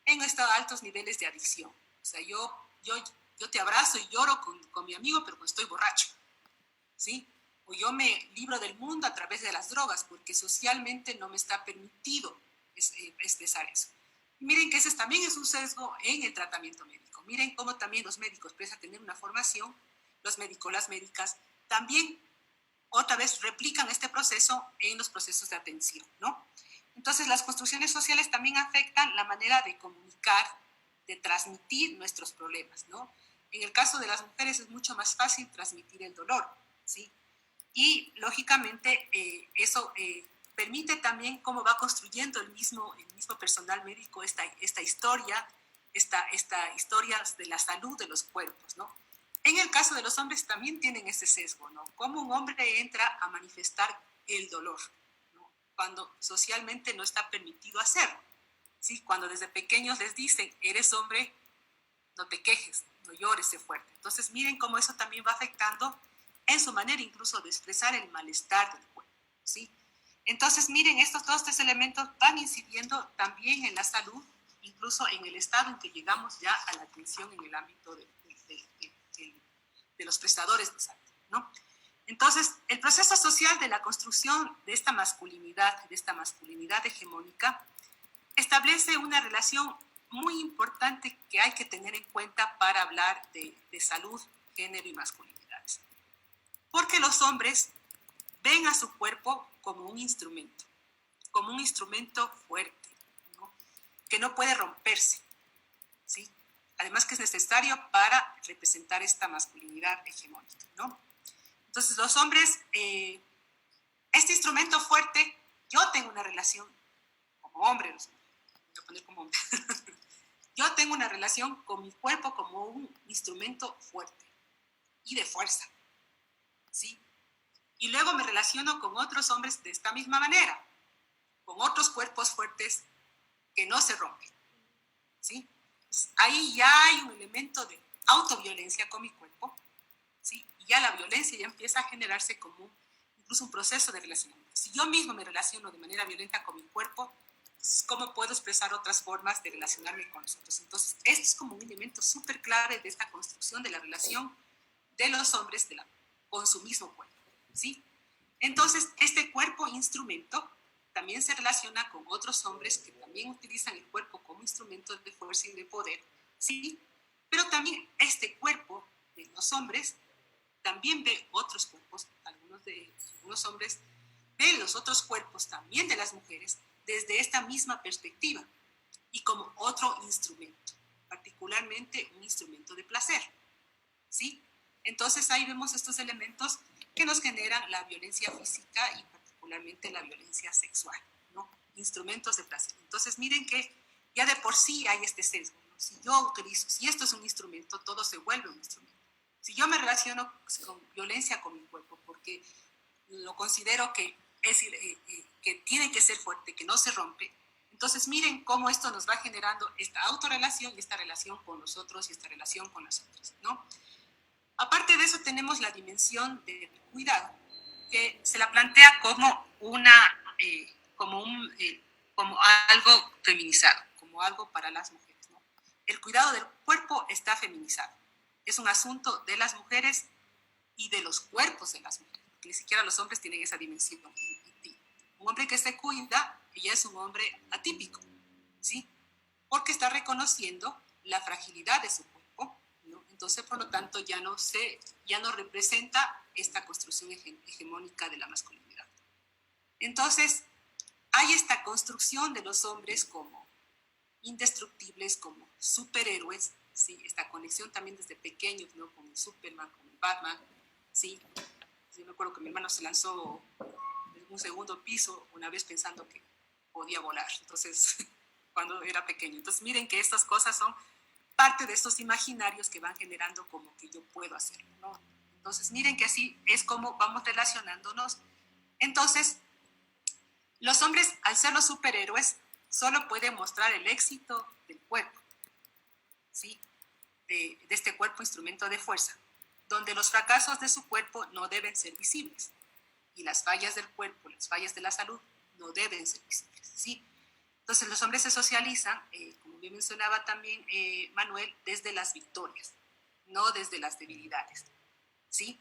en estos altos niveles de adicción. O sea, yo te abrazo y lloro con mi amigo, pero cuando estoy borracho, ¿sí? O yo me libro del mundo a través de las drogas porque socialmente no me está permitido expresar eso. Miren que ese también es un sesgo en el tratamiento médico. Miren cómo también los médicos, pese a tener una formación, los médicos, las médicas, también otra vez replican este proceso en los procesos de atención, ¿no? Entonces, las construcciones sociales también afectan la manera de comunicar, de transmitir nuestros problemas, ¿no? En el caso de las mujeres es mucho más fácil transmitir el dolor, ¿sí? Y, lógicamente, eso permite también cómo va construyendo el mismo personal médico esta historia de la salud de los cuerpos, ¿no? En el caso de los hombres también tienen ese sesgo, ¿no? Cómo un hombre entra a manifestar el dolor, ¿no? Cuando socialmente no está permitido hacerlo, ¿sí? Cuando desde pequeños les dicen, eres hombre, no te quejes, no llores, sé fuerte. Entonces miren cómo eso también va afectando en su manera incluso de expresar el malestar del cuerpo, ¿sí? Entonces miren, todos estos elementos van incidiendo también en la salud, incluso en el estado en que llegamos ya a la atención en el ámbito de los prestadores de salud, ¿no? Entonces, el proceso social de la construcción de esta masculinidad hegemónica, establece una relación muy importante que hay que tener en cuenta para hablar de salud, género y masculinidades. Porque los hombres ven a su cuerpo como un instrumento fuerte, ¿no? Que no puede romperse, ¿sí? Además que es necesario para representar esta masculinidad hegemónica, ¿no? Entonces los hombres, este instrumento fuerte, yo tengo una relación como hombre, voy a poner como hombre, yo tengo una relación con mi cuerpo como un instrumento fuerte y de fuerza, ¿sí? Y luego me relaciono con otros hombres de esta misma manera, con otros cuerpos fuertes que no se rompen, ¿sí? Ahí ya hay un elemento de autoviolencia con mi cuerpo, ¿sí? Y ya la violencia ya empieza a generarse como incluso un proceso de relacionamiento. Si yo mismo me relaciono de manera violenta con mi cuerpo, ¿cómo puedo expresar otras formas de relacionarme con nosotros? Entonces, esto es como un elemento súper clave de esta construcción de la relación de los hombres con su mismo cuerpo, ¿sí? Entonces, este cuerpo instrumento también se relaciona con otros hombres que también utilizan el cuerpo como instrumento de fuerza y de poder, ¿sí? Pero también este cuerpo de los hombres también ve otros cuerpos, algunos hombres ven los otros cuerpos también de las mujeres desde esta misma perspectiva y como otro instrumento, particularmente un instrumento de placer, ¿sí? Entonces ahí vemos estos elementos que nos generan la violencia física y particularmente la violencia sexual, ¿no? Instrumentos de placer. Entonces miren que ya de por sí hay este sesgo, ¿no? Si esto es un instrumento, todo se vuelve un instrumento. Si yo me relaciono con violencia con mi cuerpo porque lo considero que tiene que ser fuerte, que no se rompe, entonces miren cómo esto nos va generando esta autorrelación y esta relación con los otros y esta relación con las otras, ¿no? Aparte de eso tenemos la dimensión del cuidado, que se la plantea como como algo feminizado, como algo para las mujeres, ¿no? El cuidado del cuerpo está feminizado. Es un asunto de las mujeres y de los cuerpos de las mujeres, porque ni siquiera los hombres tienen esa dimensión. Un hombre que se cuida ya es un hombre atípico, ¿sí? Porque está reconociendo la fragilidad de su cuerpo, ¿no? Entonces, por lo tanto, ya no representa esta construcción hegemónica de la masculinidad. Entonces, hay esta construcción de los hombres como indestructibles, como superhéroes, ¿sí? Esta conexión también desde pequeños, ¿no? Con el Superman, con el Batman, ¿sí? Yo me acuerdo que mi hermano se lanzó en un segundo piso una vez pensando que podía volar, entonces, cuando era pequeño. Entonces, miren que estas cosas son parte de estos imaginarios que van generando como que yo puedo hacerlo, ¿no? Entonces, miren que así es como vamos relacionándonos. Entonces, los hombres, al ser los superhéroes, solo pueden mostrar el éxito del cuerpo, ¿sí? De este cuerpo instrumento de fuerza, donde los fracasos de su cuerpo no deben ser visibles y las fallas del cuerpo, las fallas de la salud, no deben ser visibles, ¿sí? Entonces los hombres se socializan, como bien mencionaba también Manuel, desde las victorias, no desde las debilidades, ¿sí?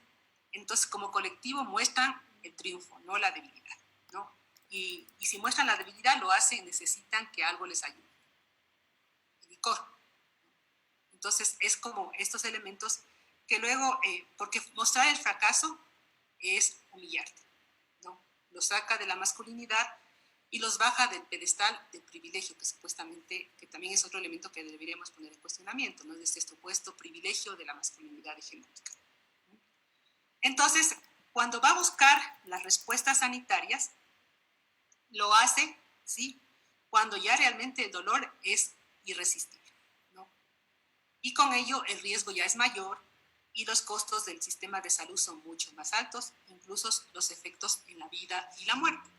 Entonces como colectivo muestran el triunfo, no la debilidad, ¿no? Y si muestran la debilidad, lo hacen, necesitan que algo les ayude. El licor. Entonces es como estos elementos que luego, porque mostrar el fracaso es humillarte, ¿no? Los saca de la masculinidad y los baja del pedestal del privilegio, que supuestamente, que también es otro elemento que deberíamos poner en cuestionamiento, ¿no? Desde este supuesto privilegio de la masculinidad hegemónica. Entonces, cuando va a buscar las respuestas sanitarias, lo hace, ¿sí? Cuando ya realmente el dolor es irresistible, ¿no? Y con ello el riesgo ya es mayor y los costos del sistema de salud son mucho más altos, incluso los efectos en la vida y la muerte.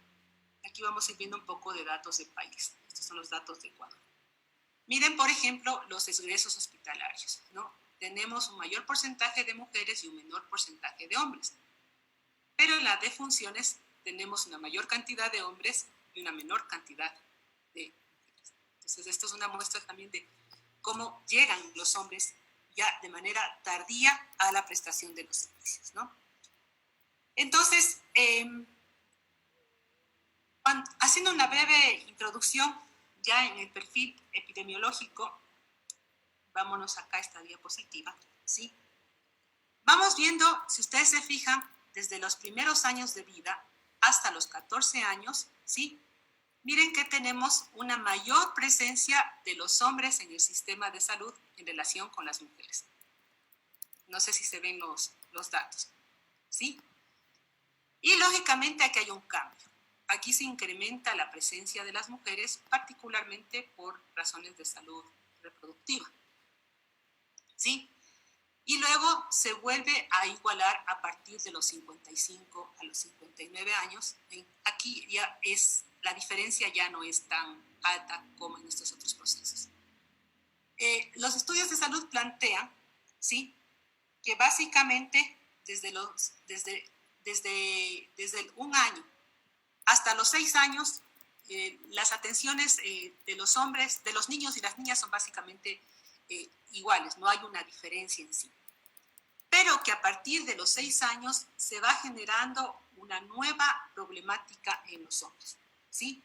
Aquí vamos a ir viendo un poco de datos del país. Estos son los datos de Ecuador. Miren, por ejemplo, los ingresos hospitalarios, ¿no? Tenemos un mayor porcentaje de mujeres y un menor porcentaje de hombres. Pero en las defunciones tenemos una mayor cantidad de hombres y una menor cantidad de mujeres. Entonces, esto es una muestra también de cómo llegan los hombres ya de manera tardía a la prestación de los servicios, ¿no? Entonces, haciendo una breve introducción ya en el perfil epidemiológico, vámonos acá a esta diapositiva, ¿sí? Vamos viendo, si ustedes se fijan, desde los primeros años de vida hasta los 14 años, ¿sí? Miren que tenemos una mayor presencia de los hombres en el sistema de salud en relación con las mujeres. No sé si se ven los datos, ¿sí? Y lógicamente aquí hay un cambio. Aquí se incrementa la presencia de las mujeres, particularmente por razones de salud reproductiva, ¿sí? Y luego se vuelve a igualar a partir de los 55 a los 59 años. Aquí ya la diferencia ya no es tan alta como en estos otros procesos. Los estudios de salud plantean, ¿sí?, que básicamente desde un año hasta los 6 años, las atenciones de los hombres, de los niños y las niñas son básicamente iguales, no hay una diferencia en sí. Pero que a partir de los 6 años se va generando una nueva problemática en los hombres, ¿sí?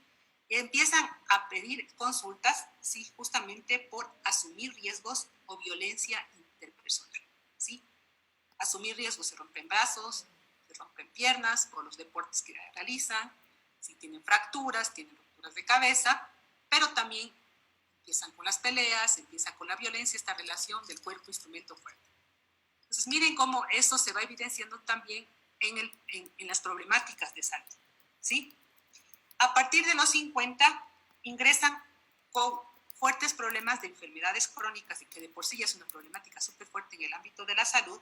Empiezan a pedir consultas, ¿sí?, justamente por asumir riesgos o violencia interpersonal, ¿sí? Asumir riesgos, se rompen brazos, se rompen piernas por los deportes que realizan, si tienen fracturas, tienen rupturas de cabeza, pero también empiezan con las peleas, empieza con la violencia, esta relación del cuerpo-instrumento fuerte. Entonces, miren cómo eso se va evidenciando también en las problemáticas de salud, ¿sí? A partir de los 50 ingresan con fuertes problemas de enfermedades crónicas y que de por sí ya es una problemática súper fuerte en el ámbito de la salud,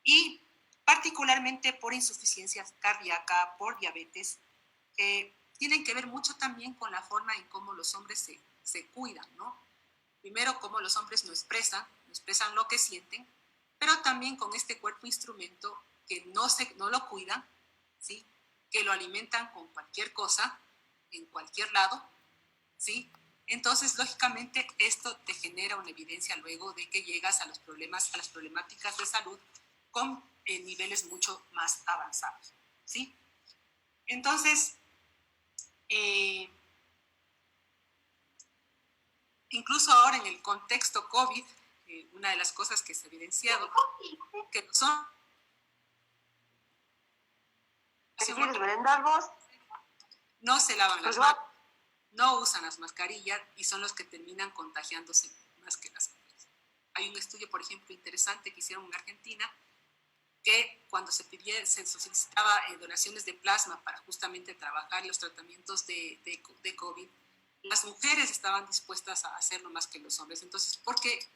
y particularmente por insuficiencia cardíaca, por diabetes, que tienen que ver mucho también con la forma en cómo los hombres se cuidan, ¿no? Primero, cómo los hombres no expresan lo que sienten, pero también con este cuerpo instrumento que no lo cuidan, ¿sí?, que lo alimentan con cualquier cosa, en cualquier lado, ¿sí? Entonces, lógicamente, esto te genera una evidencia luego de que llegas a las problemáticas de salud con niveles mucho más avanzados, ¿sí? Entonces, incluso ahora en el contexto COVID, una de las cosas que se ha evidenciado, que no son... No se lavan las manos, no usan las mascarillas y son los que terminan contagiándose más que las mujeres. Hay un estudio, por ejemplo, interesante que hicieron en Argentina, que cuando se solicitaba donaciones de plasma para justamente trabajar los tratamientos de COVID, las mujeres estaban dispuestas a hacerlo más que los hombres. Entonces, porque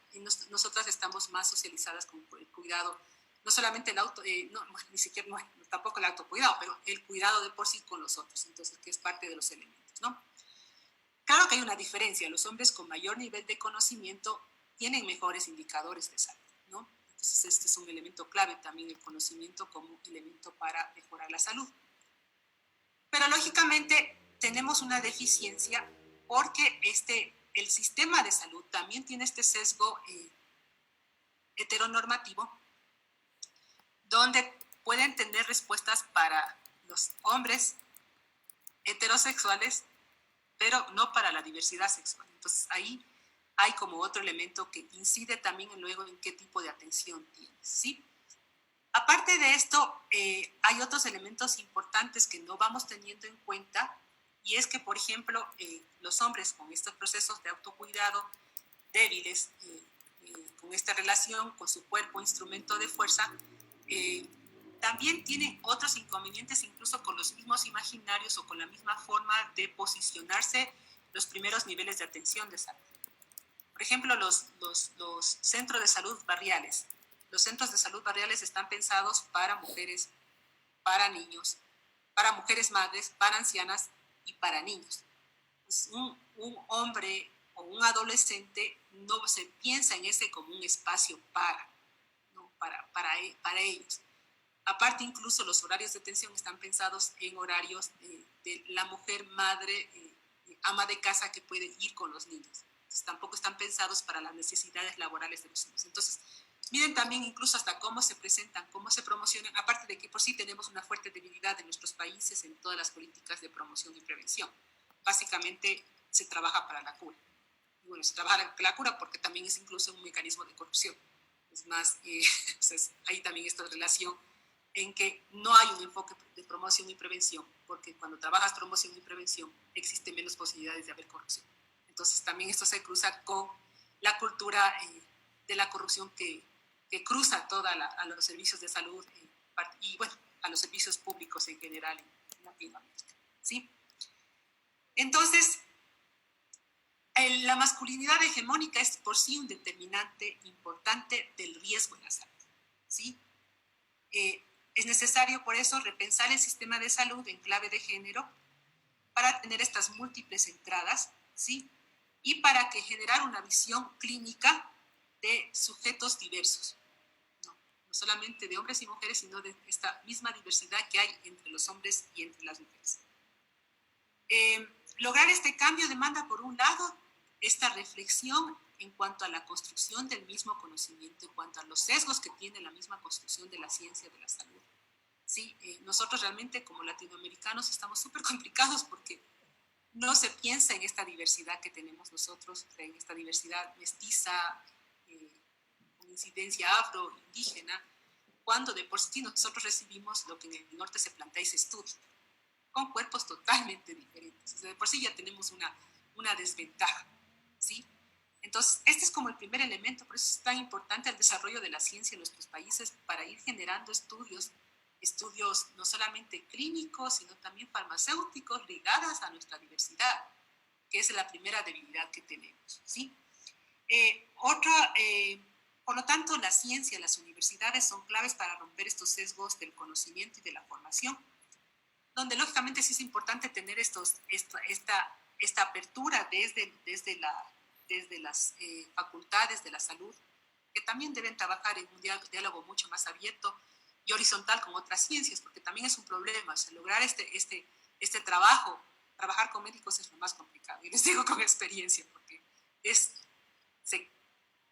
nosotras estamos más socializadas con el cuidado, no solamente el ni siquiera, tampoco el autocuidado, pero el cuidado de por sí con los otros, entonces, que es parte de los elementos, ¿no? Claro que hay una diferencia, los hombres con mayor nivel de conocimiento tienen mejores indicadores de salud, ¿no? Entonces, este es un elemento clave también, el conocimiento como elemento para mejorar la salud. Pero lógicamente tenemos una deficiencia porque el sistema de salud también tiene este sesgo heteronormativo, donde pueden tener respuestas para los hombres heterosexuales, pero no para la diversidad sexual. Entonces ahí hay como otro elemento que incide también luego en qué tipo de atención tienes, ¿sí? Aparte de esto, hay otros elementos importantes que no vamos teniendo en cuenta, y es que, por ejemplo, los hombres con estos procesos de autocuidado débiles, con esta relación con su cuerpo, instrumento de fuerza, también tienen otros inconvenientes, incluso con los mismos imaginarios o con la misma forma de posicionarse los primeros niveles de atención de salud. Por ejemplo, los centros de salud barriales. Los centros de salud barriales están pensados para mujeres, para niños, para mujeres madres, para ancianas y para niños. Pues un hombre o un adolescente no se piensa en ese como un espacio para ellos. Aparte, incluso los horarios de atención están pensados en horarios de la mujer madre, ama de casa que puede ir con los niños. Entonces, tampoco están pensados para las necesidades laborales de los niños. Entonces, miren también incluso hasta cómo se presentan, cómo se promocionan, aparte de que por sí tenemos una fuerte debilidad en nuestros países en todas las políticas de promoción y prevención. Básicamente se trabaja para la cura. Y bueno, se trabaja para la cura porque también es incluso un mecanismo de corrupción. Es más, entonces, hay también esta relación en que no hay un enfoque de promoción y prevención, porque cuando trabajas promoción y prevención existen menos posibilidades de haber corrupción. Entonces también esto se cruza con la cultura de la corrupción que cruza a los servicios de salud y bueno, a los servicios públicos en general en Latinoamérica, ¿sí? Entonces, la masculinidad hegemónica es por sí un determinante importante del riesgo en la salud, ¿sí? Es necesario por eso repensar el sistema de salud en clave de género para tener estas múltiples entradas, ¿sí? Y para que generar una visión clínica de sujetos diversos, no solamente de hombres y mujeres, sino de esta misma diversidad que hay entre los hombres y entre las mujeres. Lograr este cambio demanda, por un lado, esta reflexión en cuanto a la construcción del mismo conocimiento, en cuanto a los sesgos que tiene la misma construcción de la ciencia de la salud. Sí, nosotros realmente como latinoamericanos estamos súper complicados porque no se piensa en esta diversidad que tenemos nosotros, en esta diversidad mestiza, con incidencia afro-indígena, cuando de por sí nosotros recibimos lo que en el norte se plantea y se estudia, con cuerpos totalmente diferentes. O sea, de por sí ya tenemos una desventaja, ¿sí? Entonces, este es como el primer elemento, por eso es tan importante el desarrollo de la ciencia en nuestros países para ir generando estudios no solamente clínicos, sino también farmacéuticos ligadas a nuestra diversidad, que es la primera debilidad que tenemos, ¿sí? Por lo tanto, la ciencia, las universidades son claves para romper estos sesgos del conocimiento y de la formación, donde lógicamente sí es importante tener esta apertura desde las facultades de la salud, que también deben trabajar en un diálogo mucho más abierto y horizontal con otras ciencias, porque también es un problema, o sea, lograr trabajar con médicos es lo más complicado, y les digo con experiencia, porque se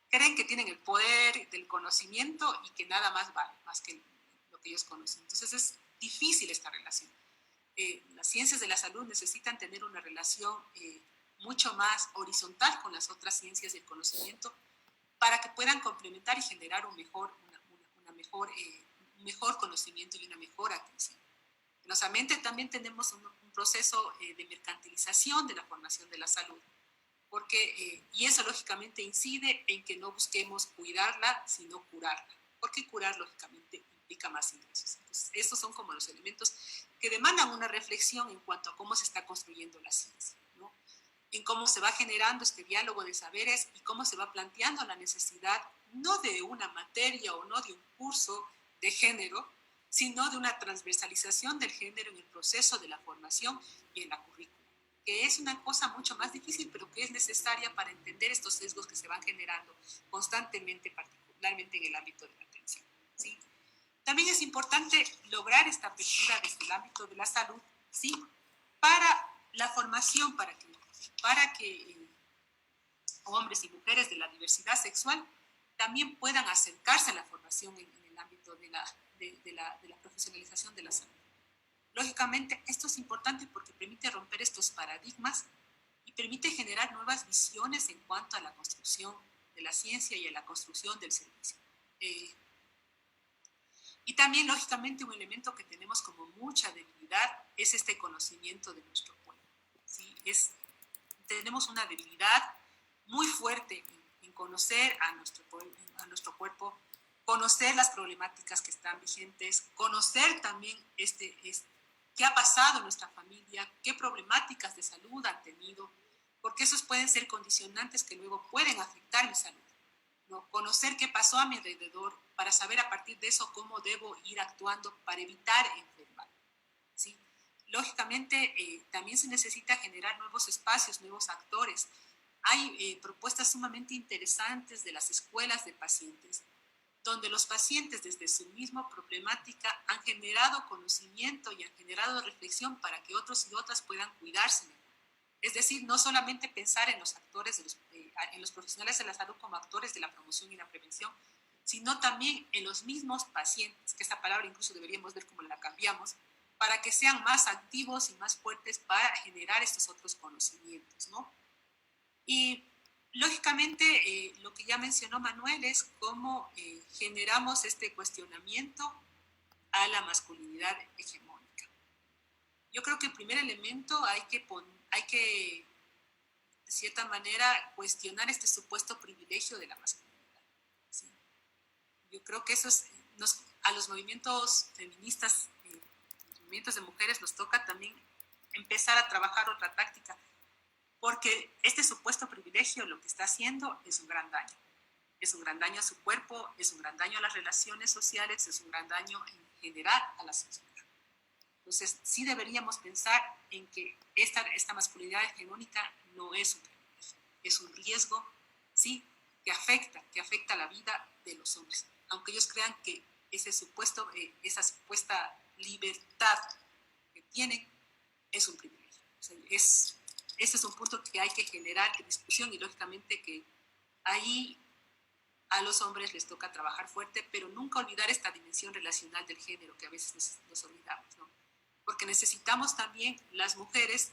creen que tienen el poder del conocimiento y que nada más vale, más que lo que ellos conocen. Entonces es difícil esta relación. Las ciencias de la salud necesitan tener una relación mucho más horizontal con las otras ciencias del conocimiento para que puedan complementar y generar un mejor conocimiento y una mejor atención. Penosamente también tenemos un proceso de mercantilización de la formación de la salud, y eso lógicamente incide en que no busquemos cuidarla, sino curarla, porque curar lógicamente implica más ingresos. Entonces, estos son como los elementos que demandan una reflexión en cuanto a cómo se está construyendo la ciencia, ¿no? En cómo se va generando este diálogo de saberes y cómo se va planteando la necesidad no de una materia o no de un curso de género, sino de una transversalización del género en el proceso de la formación y en la currícula, que es una cosa mucho más difícil, pero que es necesaria para entender estos sesgos que se van generando constantemente, particularmente en el ámbito de la atención, ¿sí? También es importante lograr esta apertura desde el ámbito de la salud, ¿sí? Para la formación, para que hombres y mujeres de la diversidad sexual también puedan acercarse a la formación en el ámbito de la profesionalización de la salud. Lógicamente, esto es importante porque permite romper estos paradigmas y permite generar nuevas visiones en cuanto a la construcción de la ciencia y a la construcción del servicio. Y también, lógicamente, un elemento que tenemos como mucha debilidad es este conocimiento de nuestro cuerpo, ¿sí? Tenemos una debilidad muy fuerte en conocer a nuestro cuerpo, conocer las problemáticas que están vigentes, conocer también qué ha pasado en nuestra familia, qué problemáticas de salud han tenido, porque esos pueden ser condicionantes que luego pueden afectar mi salud, ¿no? Conocer qué pasó a mi alrededor para saber a partir de eso cómo debo ir actuando para evitar enfermar, ¿sí? Lógicamente, también se necesita generar nuevos espacios, nuevos actores. Hay propuestas sumamente interesantes de las escuelas de pacientes, donde los pacientes desde su misma problemática han generado conocimiento y han generado reflexión para que otros y otras puedan cuidarse mejor. Es decir, no solamente pensar en los actores, en los profesionales de la salud como actores de la promoción y la prevención, sino también en los mismos pacientes, que esta palabra incluso deberíamos ver cómo la cambiamos, para que sean más activos y más fuertes para generar estos otros conocimientos, ¿no? Y lógicamente, lo que ya mencionó Manuel es cómo generamos este cuestionamiento a la masculinidad hegemónica. Yo creo que el primer elemento hay que, de cierta manera, cuestionar este supuesto privilegio de la masculinidad, ¿sí? Yo creo que eso a los movimientos feministas, los movimientos de mujeres, nos toca también empezar a trabajar otra táctica, porque este supuesto privilegio lo que está haciendo es un gran daño. Es un gran daño a su cuerpo, es un gran daño a las relaciones sociales, es un gran daño en general a la sociedad. Entonces, sí deberíamos pensar en que esta masculinidad hegemónica no es un privilegio, es un riesgo, sí, que afecta la vida de los hombres. Aunque ellos crean que esa supuesta libertad que tienen es un privilegio. O sea, este es un punto que hay que generar discusión y lógicamente que ahí a los hombres les toca trabajar fuerte, pero nunca olvidar esta dimensión relacional del género que a veces nos olvidamos, ¿no? Porque necesitamos también las mujeres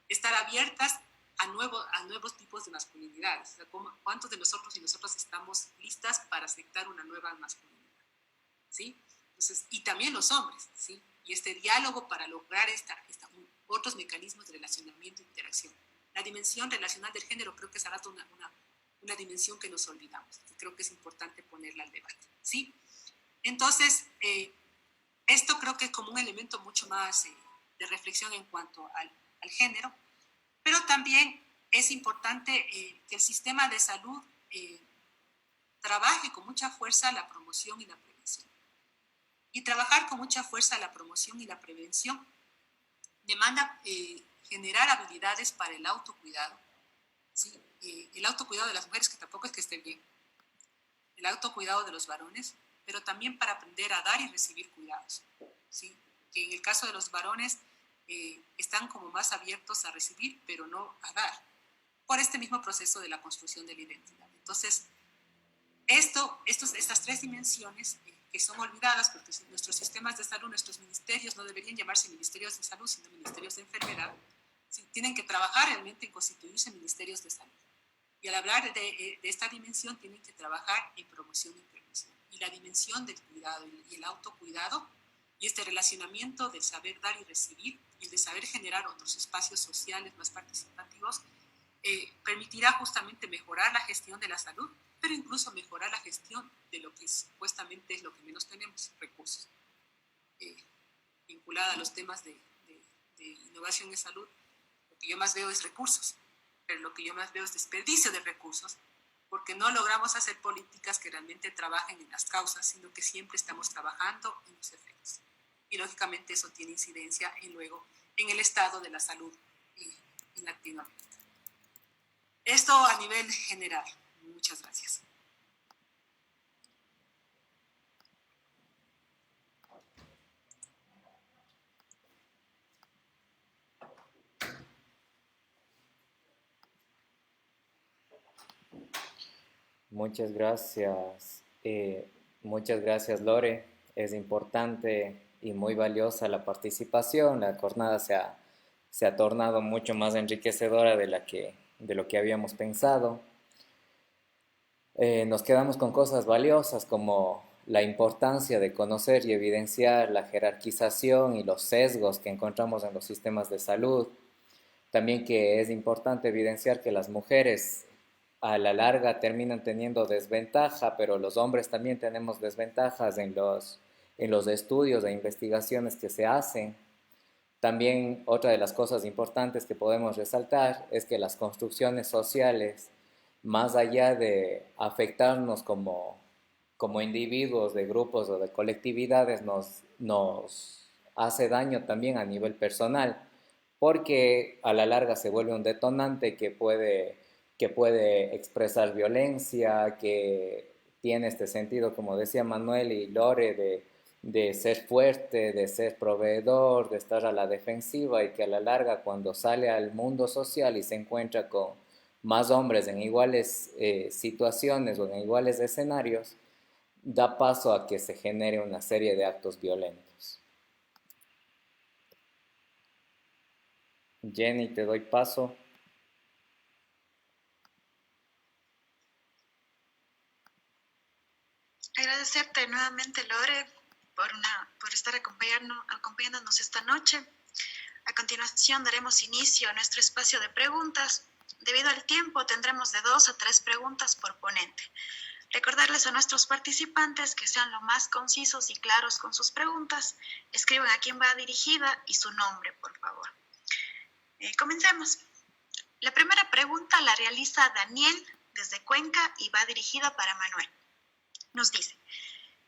estar abiertas a nuevos tipos de masculinidades. O sea, ¿cuántos de nosotros y nosotras estamos listas para aceptar una nueva masculinidad? ¿Sí? Entonces, y también los hombres, ¿sí? Y este diálogo para lograr otros mecanismos de relacionamiento e interacción. La dimensión relacional del género creo que es una dimensión que nos olvidamos. Creo que es importante ponerla al debate, ¿sí? Entonces, esto creo que es como un elemento mucho más de reflexión en cuanto al género, pero también es importante que el sistema de salud trabaje con mucha fuerza la promoción y la prevención. Y trabajar con mucha fuerza la promoción y la prevención demanda generar habilidades para el autocuidado, ¿sí? El autocuidado de las mujeres, que tampoco es que esté bien, el autocuidado de los varones, pero también para aprender a dar y recibir cuidados, ¿sí? Que en el caso de los varones están como más abiertos a recibir, pero no a dar, por este mismo proceso de la construcción de la identidad. Entonces, estas tres dimensiones que son olvidadas, porque nuestros sistemas de salud, nuestros ministerios no deberían llamarse ministerios de salud, sino ministerios de enfermedad, Sí, tienen que trabajar realmente en constituirse ministerios de salud. Y al hablar de esta dimensión, tienen que trabajar en promoción y prevención. Y la dimensión del cuidado y el autocuidado y este relacionamiento del saber dar y recibir y de saber generar otros espacios sociales más participativos permitirá justamente mejorar la gestión de la salud, pero incluso mejorar la gestión de lo que supuestamente es lo que menos tenemos, recursos. Vinculada a los temas de innovación en salud, lo que yo más veo es recursos, pero lo que yo más veo es desperdicio de recursos, porque no logramos hacer políticas que realmente trabajen en las causas, sino que siempre estamos trabajando en los efectos. Y lógicamente eso tiene incidencia luego en el estado de la salud en Latinoamérica. Esto a nivel general. Muchas gracias. Muchas gracias. Muchas gracias, Lore. Es importante y muy valiosa la participación. La jornada se ha tornado mucho más enriquecedora de lo que habíamos pensado. Nos quedamos con cosas valiosas como la importancia de conocer y evidenciar la jerarquización y los sesgos que encontramos en los sistemas de salud. También que es importante evidenciar que las mujeres a la larga terminan teniendo desventaja, pero los hombres también tenemos desventajas en los estudios e investigaciones que se hacen. También otra de las cosas importantes que podemos resaltar es que las construcciones sociales, más allá de afectarnos como individuos de grupos o de colectividades, nos hace daño también a nivel personal, porque a la larga se vuelve un detonante que puede expresar violencia, que tiene este sentido, como decía Manuel y Lore, de ser fuerte, de ser proveedor, de estar a la defensiva, y que a la larga, cuando sale al mundo social y se encuentra con más hombres en iguales situaciones o en iguales escenarios, da paso a que se genere una serie de actos violentos. Jenny, te doy paso. Agradecerte nuevamente, Lore, por estar acompañándonos esta noche. A continuación daremos inicio a nuestro espacio de preguntas. Debido al tiempo, tendremos de 2 a 3 preguntas por ponente. Recordarles a nuestros participantes que sean lo más concisos y claros con sus preguntas. Escriban a quién va dirigida y su nombre, por favor. Comencemos. La primera pregunta la realiza Daniel desde Cuenca y va dirigida para Manuel. Nos dice,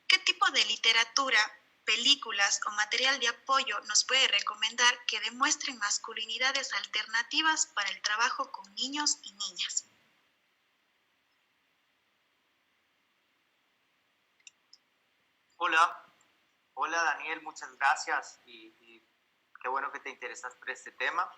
¿qué tipo de literatura, películas o material de apoyo nos puede recomendar que demuestren masculinidades alternativas para el trabajo con niños y niñas? Hola Daniel, muchas gracias y qué bueno que te interesas por este tema.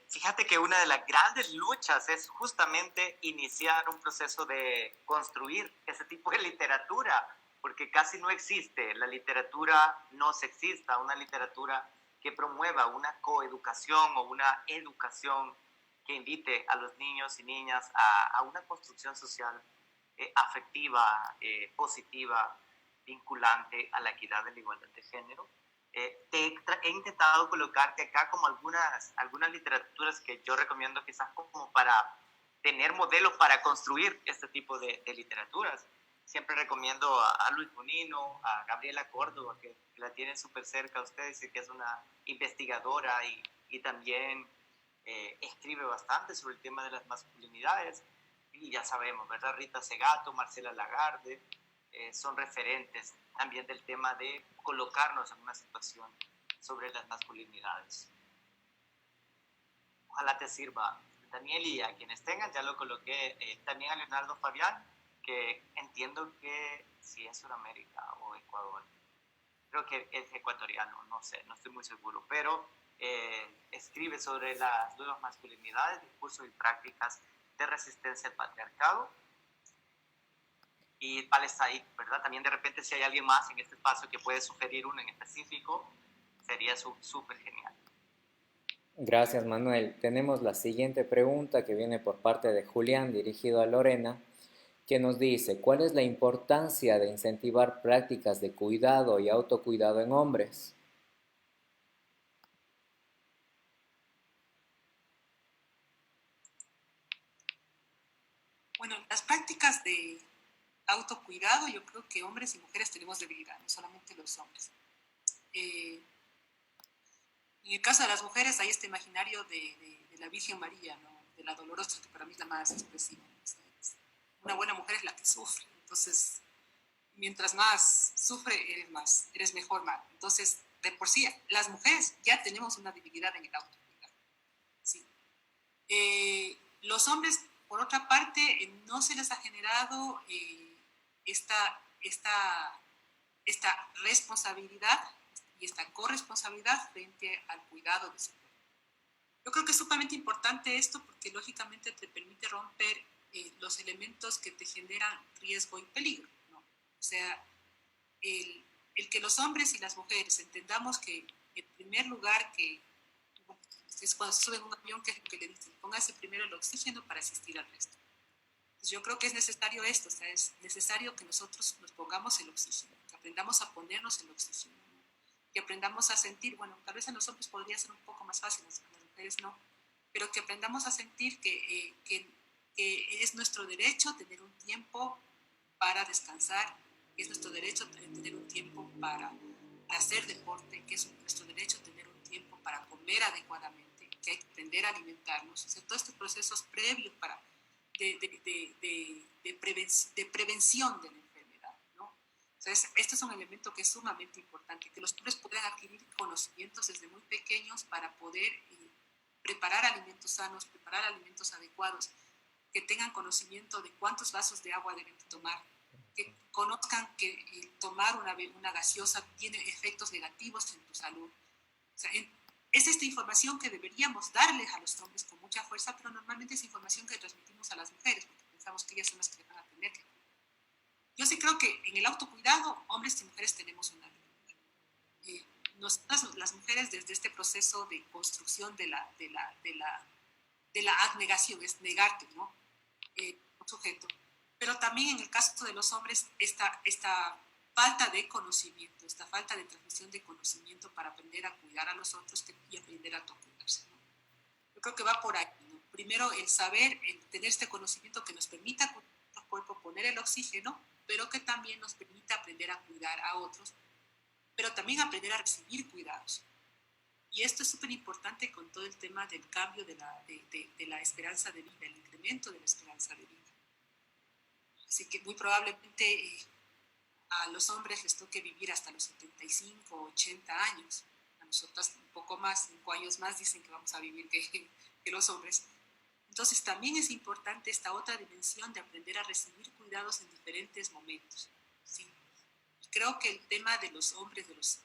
Fíjate que una de las grandes luchas es justamente iniciar un proceso de construir ese tipo de literatura, porque casi no existe la literatura no sexista, una literatura que promueva una coeducación o una educación que invite a los niños y niñas a una construcción social afectiva, positiva, vinculante a la equidad de la igualdad de género. He intentado colocarte acá como algunas literaturas que yo recomiendo quizás como para tener modelos para construir este tipo de literaturas. Siempre recomiendo a Luis Bonino, a Gabriela Córdoba, que la tienen súper cerca a ustedes, y que es una investigadora y también escribe bastante sobre el tema de las masculinidades. Y ya sabemos, ¿verdad? Rita Segato, Marcela Lagarde, son referentes también del tema de colocarnos en una situación sobre las masculinidades. Ojalá te sirva, Daniel, y a quienes tengan, ya lo coloqué también a Leonardo Fabián, que entiendo que si es Sudamérica o Ecuador, creo que es ecuatoriano, no sé, no estoy muy seguro, pero escribe sobre las nuevas masculinidades, discursos y prácticas de resistencia al patriarcado. Y Palestine, ¿verdad? También de repente si hay alguien más en este espacio que puede sugerir uno en específico, sería súper genial. Gracias, Manuel. Tenemos la siguiente pregunta que viene por parte de Julián, dirigido a Lorena, que nos dice, ¿cuál es la importancia de incentivar prácticas de cuidado y autocuidado en hombres? Bueno, las prácticas de autocuidado, yo creo que hombres y mujeres tenemos debilidad, no solamente los hombres. En el caso de las mujeres hay este imaginario de la Virgen María, ¿no? De la dolorosa, que para mí es la más expresiva. Una buena mujer es la que sufre, entonces mientras más sufre, eres mejor madre. Entonces, de por sí, las mujeres ya tenemos una debilidad en el autocuidado. ¿Sí? Los hombres, por otra parte, no se les ha generado esta responsabilidad y esta corresponsabilidad frente al cuidado de su cuerpo. Yo creo que es sumamente importante esto porque lógicamente te permite romper los elementos que te generan riesgo y peligro, ¿no? O sea, el que los hombres y las mujeres entendamos que en primer lugar que es cuando se sube en un avión que le dicen póngase primero el oxígeno para asistir al resto. Entonces yo creo que es necesario esto, o sea, es necesario que nosotros nos pongamos el oxígeno, que aprendamos a ponernos el oxígeno, ¿no? Que aprendamos a sentir, bueno, tal vez a los hombres podría ser un poco más fácil, a las mujeres no, pero que aprendamos a sentir que es nuestro derecho tener un tiempo para descansar, que es nuestro derecho tener un tiempo para hacer deporte, que es nuestro derecho tener un tiempo para comer adecuadamente, que hay que aprender a alimentarnos, o sea, todos estos procesos previos para, de prevención de la enfermedad, ¿no? Entonces, este es un elemento que es sumamente importante, que los hombres puedan adquirir conocimientos desde muy pequeños para poder preparar alimentos sanos, preparar alimentos adecuados, que tengan conocimiento de cuántos vasos de agua deben tomar, que conozcan que tomar una gaseosa tiene efectos negativos en tu salud. O sea, es esta información que deberíamos darles a los hombres con mucha fuerza, pero normalmente es información que transmitimos a las mujeres, porque pensamos que ellas son las que van a tener que cuidar. Yo sí creo que en el autocuidado, hombres y mujeres tenemos una vida. Nosotras, las mujeres, desde este proceso de construcción de la abnegación, es negarte, ¿no? Un sujeto. Pero también en el caso de los hombres, esta falta de conocimiento, esta falta de transmisión de conocimiento para aprender a cuidar a los otros y aprender a autocuidarse, ¿no? Yo creo que va por ahí, ¿no? Primero, el saber, el tener este conocimiento que nos permita cuidar nuestro cuerpo, poner el oxígeno, pero que también nos permita aprender a cuidar a otros, pero también aprender a recibir cuidados. Y esto es súper importante con todo el tema del cambio de la esperanza de vida, el incremento de la esperanza de vida. Así que muy probablemente a los hombres les toque vivir hasta los 75 o 80 años. A nosotras un poco más, 5 años más dicen que vamos a vivir que los hombres. Entonces también es importante esta otra dimensión de aprender a recibir cuidados en diferentes momentos, ¿sí? Creo que el tema de los hombres, de los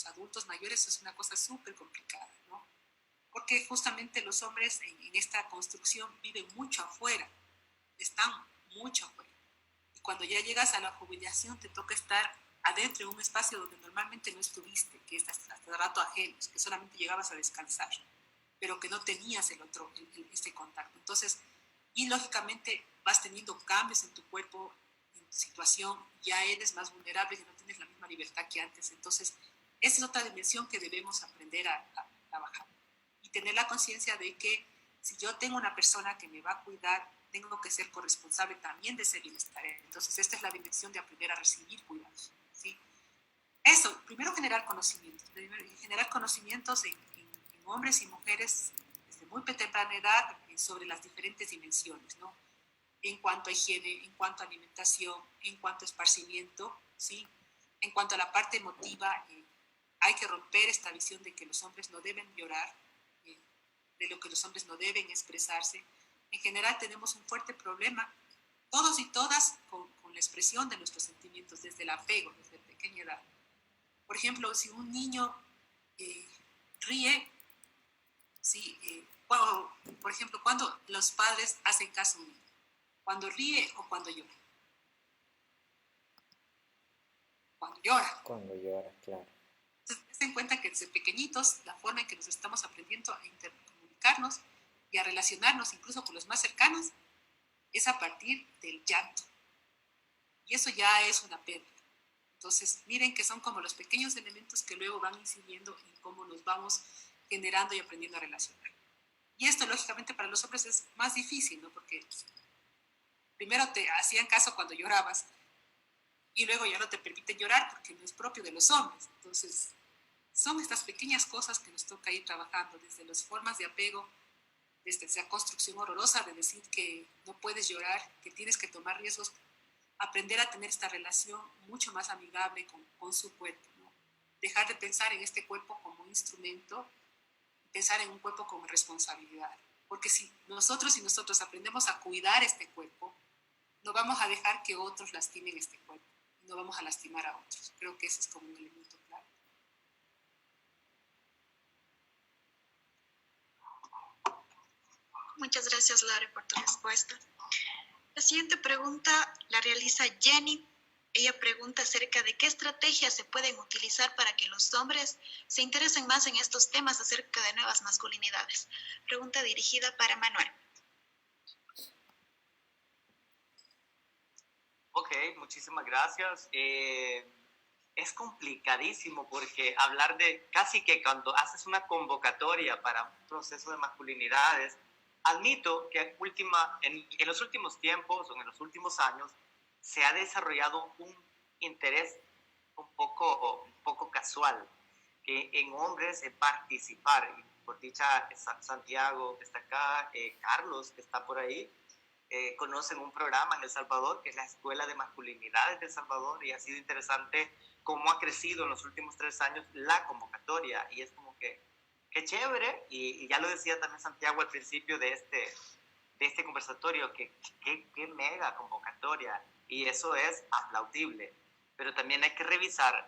adultos mayores, es una cosa súper complicada, ¿no? Porque justamente los hombres en esta construcción viven mucho afuera, están mucho afuera. Y cuando ya llegas a la jubilación te toca estar adentro de un espacio donde normalmente no estuviste, que es hasta rato ajenos, que solamente llegabas a descansar, pero que no tenías este contacto. Entonces, y lógicamente vas teniendo cambios en tu cuerpo, en tu situación, ya eres más vulnerable, ya no tienes la misma libertad que antes. Entonces, esa es otra dimensión que debemos aprender a trabajar. Y tener la conciencia de que si yo tengo una persona que me va a cuidar, tengo que ser corresponsable también de ese bienestar. Entonces, esta es la dimensión de aprender a recibir cuidados, ¿sí? Eso, primero generar conocimientos en hombres y mujeres desde muy temprana edad sobre las diferentes dimensiones, ¿no? En cuanto a higiene, en cuanto a alimentación, en cuanto a esparcimiento, ¿sí? En cuanto a la parte emotiva, hay que romper esta visión de que los hombres no deben llorar, de lo que los hombres no deben expresarse. En general tenemos un fuerte problema, todos y todas, con la expresión de nuestros sentimientos, desde el apego, desde pequeña edad. Por ejemplo, si un niño ríe, ¿sí? Por ejemplo, cuando los padres hacen caso a un niño, cuando ríe o cuando llora. Cuando llora. Cuando llora, claro. Entonces, en cuenta que desde pequeñitos la forma en que nos estamos aprendiendo a intercomunicarnos y a relacionarnos incluso con los más cercanos es a partir del llanto. Y eso ya es una pérdida. Entonces, miren que son como los pequeños elementos que luego van incidiendo en cómo nos vamos generando y aprendiendo a relacionar. Y esto, lógicamente, para los hombres es más difícil, ¿no? Porque primero te hacían caso cuando llorabas y luego ya no te permiten llorar porque no es propio de los hombres. Entonces, son estas pequeñas cosas que nos toca ir trabajando, desde las formas de apego, desde esa construcción horrorosa de decir que no puedes llorar, que tienes que tomar riesgos, aprender a tener esta relación mucho más amigable con su cuerpo, ¿no? Dejar de pensar en este cuerpo como un instrumento, pensar en un cuerpo como responsabilidad. Porque si nosotros y nosotros aprendemos a cuidar este cuerpo, no vamos a dejar que otros lastimen este cuerpo, no vamos a lastimar a otros. Creo que ese es como un elemento clave. Muchas gracias, Lore, por tu respuesta. La siguiente pregunta la realiza Jenny. Ella pregunta acerca de qué estrategias se pueden utilizar para que los hombres se interesen más en estos temas acerca de nuevas masculinidades. Pregunta dirigida para Manuel. Ok, muchísimas gracias. Es complicadísimo porque hablar de casi que cuando haces una convocatoria para un proceso de masculinidades, admito que en los últimos tiempos o en los últimos años se ha desarrollado un interés un poco casual que en hombres participar. Por dicha, Santiago que está acá, Carlos que está por ahí, conocen un programa en El Salvador que es la Escuela de Masculinidades de El Salvador, y ha sido interesante cómo ha crecido en los últimos 3 años la convocatoria, y es como que qué chévere, y ya lo decía también Santiago al principio de este conversatorio, que mega convocatoria, y eso es aplaudible, pero también hay que revisar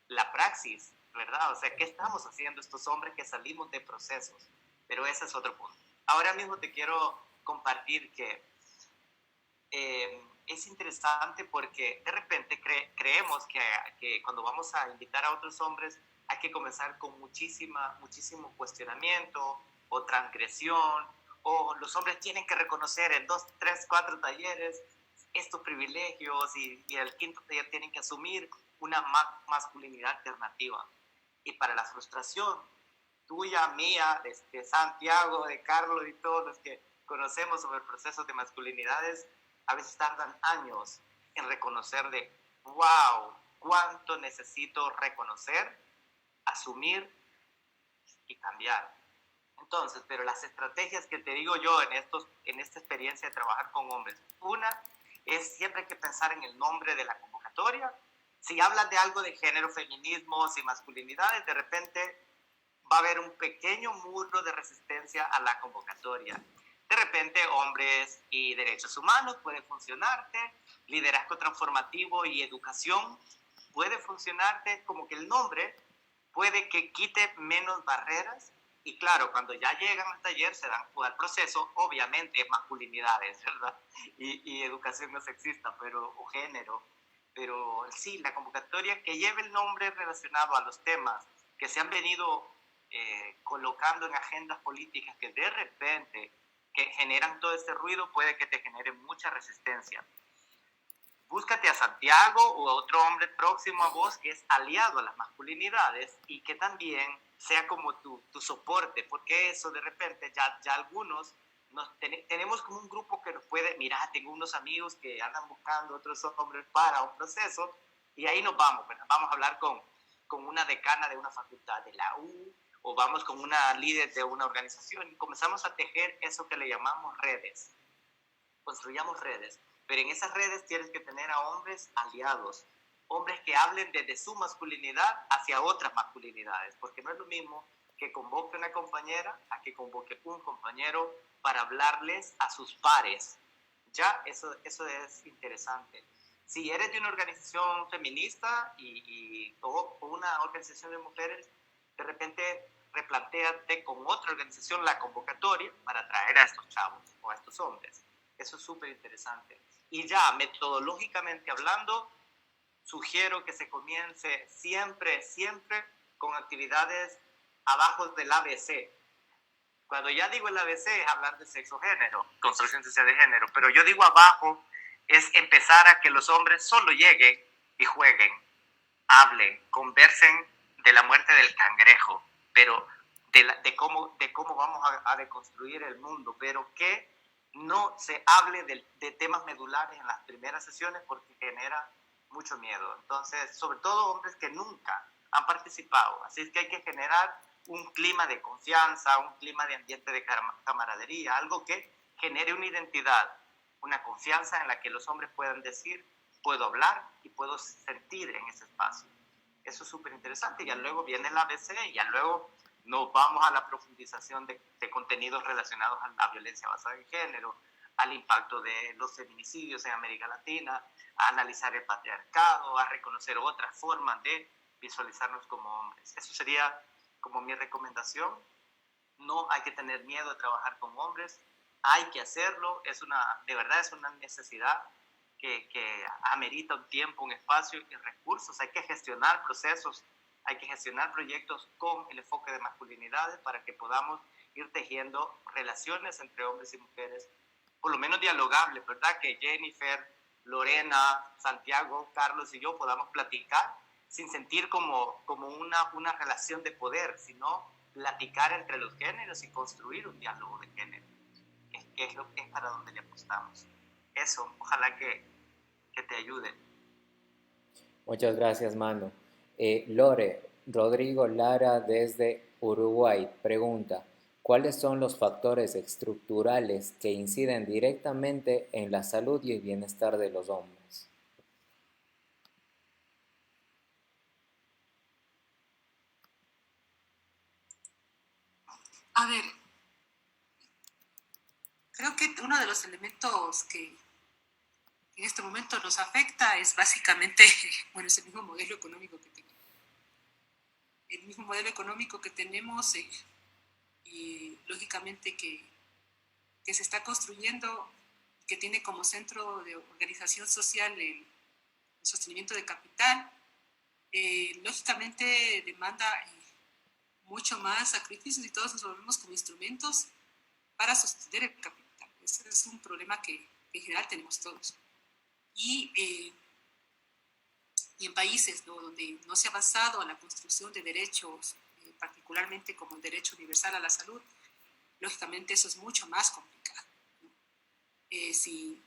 la praxis, ¿verdad? O sea, ¿qué estamos haciendo estos hombres que salimos de procesos? Pero ese es otro punto. Ahora mismo te quiero compartir que es interesante porque de repente creemos que cuando vamos a invitar a otros hombres hay que comenzar con muchísimo cuestionamiento o transgresión, o los hombres tienen que reconocer en 2, 3, 4 talleres estos privilegios, y el quinto taller tienen que asumir una masculinidad alternativa. Y para la frustración tuya, mía, de Santiago, de Carlos y todos los que conocemos sobre procesos de masculinidades, a veces tardan años en reconocer de, wow, cuánto necesito reconocer, asumir y cambiar. Entonces, pero las estrategias que te digo yo en esta experiencia de trabajar con hombres, una es siempre hay que pensar en el nombre de la convocatoria. Si hablas de algo de género, feminismos y masculinidades, de repente va a haber un pequeño muro de resistencia a la convocatoria. De repente, hombres y derechos humanos puede funcionarte, liderazgo transformativo y educación puede funcionarte, como que el nombre puede que quite menos barreras. Y claro, cuando ya llegan al taller se dan al proceso, obviamente masculinidades, ¿verdad? Y educación no sexista, o género. Pero sí, la convocatoria que lleve el nombre relacionado a los temas que se han venido colocando en agendas políticas que de repente que generan todo este ruido, puede que te genere mucha resistencia. Búscate a Santiago o a otro hombre próximo a vos que es aliado a las masculinidades y que también sea como tu soporte, porque eso de repente ya algunos tenemos como un grupo que nos puede, mira, tengo unos amigos que andan buscando otros hombres para un proceso, y ahí nos vamos, ¿verdad? Vamos a hablar con una decana de una facultad de la U, o vamos con una líder de una organización, y comenzamos a tejer eso que le llamamos redes. Construyamos redes, pero en esas redes tienes que tener a hombres aliados, hombres que hablen desde su masculinidad hacia otras masculinidades, porque no es lo mismo que convoque una compañera a que convoque un compañero para hablarles a sus pares. Ya, eso es interesante. Si eres de una organización feminista o una organización de mujeres, de repente replantéate con otra organización la convocatoria para traer a estos chavos o a estos hombres. Eso es súper interesante. Y ya, metodológicamente hablando, sugiero que se comience siempre con actividades abajo del ABC. Cuando ya digo el ABC es hablar de sexo-género, construcción social de género, pero yo digo abajo es empezar a que los hombres solo lleguen y jueguen, hablen, conversen de la muerte del cangrejo, pero de cómo vamos a deconstruir el mundo, pero que no se hable de temas medulares en las primeras sesiones porque genera mucho miedo. Entonces, sobre todo hombres que nunca han participado. Así es que hay que generar un clima de confianza, un clima de ambiente de camaradería, algo que genere una identidad, una confianza en la que los hombres puedan decir, puedo hablar y puedo sentir en ese espacio. Eso es súper interesante. Ya luego viene el ABC, y ya luego nos vamos a la profundización de contenidos relacionados a la violencia basada en género, al impacto de los feminicidios en América Latina, a analizar el patriarcado, a reconocer otras formas de visualizarnos como hombres. Eso sería como mi recomendación. No hay que tener miedo de trabajar con hombres, hay que hacerlo, de verdad es una necesidad que amerita un tiempo, un espacio y recursos. Hay que gestionar procesos, hay que gestionar proyectos con el enfoque de masculinidades para que podamos ir tejiendo relaciones entre hombres y mujeres, por lo menos dialogables, ¿verdad? Que Jennifer, Lorena, Santiago, Carlos y yo podamos platicar sin sentir como una relación de poder, sino platicar entre los géneros y construir un diálogo de género, que es para donde le apostamos. Eso, ojalá que te ayude. Muchas gracias, Manu. Lore, Rodrigo Lara desde Uruguay pregunta, ¿cuáles son los factores estructurales que inciden directamente en la salud y el bienestar de los hombres? A ver, creo que uno de los elementos que en este momento nos afecta es básicamente, bueno, es el mismo modelo económico que tenemos. El mismo modelo económico que tenemos y lógicamente que se está construyendo, que tiene como centro de organización social el sostenimiento de capital, lógicamente demanda mucho más sacrificios y todos nos volvemos como instrumentos para sostener el capital. Ese es un problema que en general tenemos todos. Y en países, ¿no?, donde no se ha avanzado en la construcción de derechos, particularmente como el derecho universal a la salud, lógicamente eso es mucho más complicado, ¿no? Si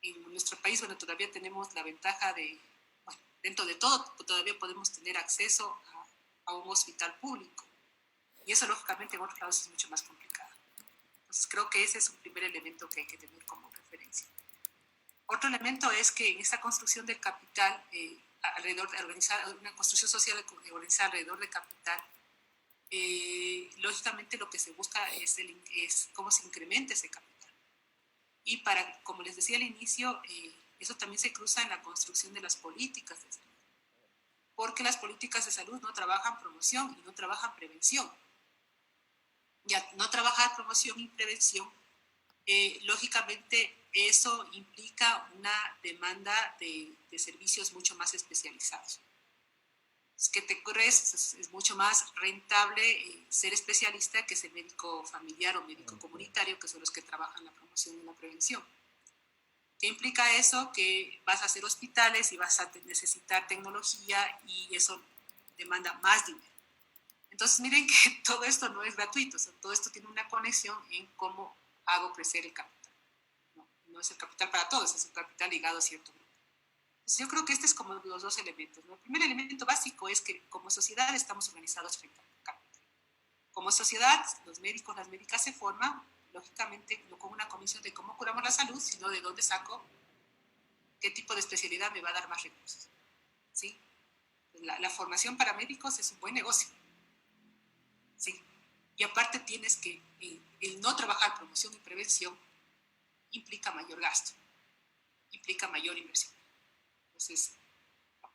en nuestro país, bueno, todavía tenemos la ventaja de, bueno, dentro de todo, todavía podemos tener acceso a un hospital público. Y eso, lógicamente, en otros lados es mucho más complicado. Entonces, creo que ese es un primer elemento que hay que tener como referencia. Otro elemento es que en esta construcción del capital, alrededor de organizar una construcción social organizada alrededor del capital, lógicamente lo que se busca es cómo se incrementa ese capital. Y como les decía al inicio, eso también se cruza en la construcción de las políticas de salud. Porque las políticas de salud no trabajan promoción y no trabajan prevención. Y al no trabajar promoción y prevención, lógicamente eso implica una demanda de servicios mucho más especializados. Es que es mucho más rentable ser especialista que ser médico familiar o médico comunitario, que son los que trabajan la promoción y la prevención. ¿Qué implica eso? Que vas a hacer hospitales y vas a necesitar tecnología y eso demanda más dinero. Entonces miren que todo esto no es gratuito, o sea, todo esto tiene una conexión en cómo hago crecer el capital. No es el capital para todos, es un capital ligado a cierto grupo. Entonces yo creo que este es como los dos elementos, ¿no? El primer elemento básico es que como sociedad estamos organizados frente al capital. Como sociedad, los médicos, las médicas se forman, lógicamente, no con una comisión de cómo curamos la salud, sino de dónde saco, qué tipo de especialidad me va a dar más recursos, ¿sí? La formación para médicos es un buen negocio, ¿sí? Y aparte tienes que, el no trabajar promoción y prevención implica mayor gasto, implica mayor inversión. Entonces,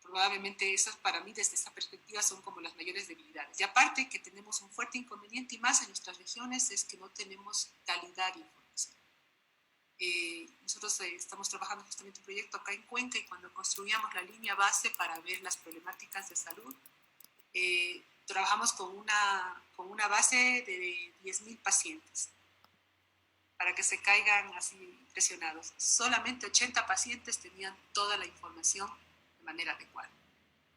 probablemente esas para mí desde esta perspectiva son como las mayores debilidades. Y aparte que tenemos un fuerte inconveniente y más en nuestras regiones es que no tenemos calidad de información. Nosotros estamos trabajando justamente un proyecto acá en Cuenca y cuando construíamos la línea base para ver las problemáticas de salud, trabajamos con una base de 10.000 pacientes, para que se caigan así impresionados. Solamente 80 pacientes tenían toda la información de manera adecuada.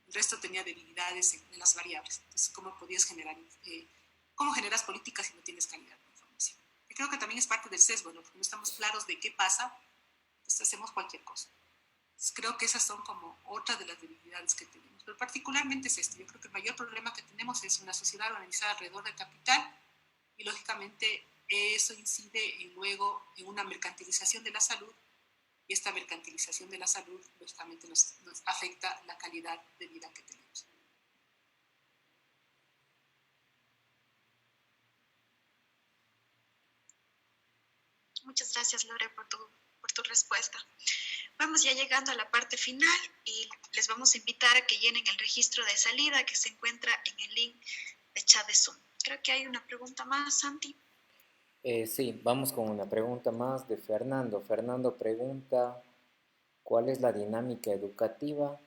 El resto tenía debilidades en las variables. Entonces, ¿cómo podías cómo generas políticas si no tienes calidad de información? Y creo que también es parte del sesgo, ¿no? Porque no estamos claros de qué pasa, pues hacemos cualquier cosa. Entonces, creo que esas son como otras de las debilidades que tenemos. Pero particularmente es esto. Yo creo que el mayor problema que tenemos es una sociedad organizada alrededor del capital y, lógicamente, eso incide luego en una mercantilización de la salud, y esta mercantilización de la salud lógicamente nos afecta la calidad de vida que tenemos. Muchas gracias, Lore, por tu respuesta. Vamos ya llegando a la parte final y les vamos a invitar a que llenen el registro de salida que se encuentra en el link de chat de Zoom. Creo que hay una pregunta más, Santi. Sí, vamos con una pregunta más de Fernando. Fernando pregunta, ¿cuál es la dinámica educativa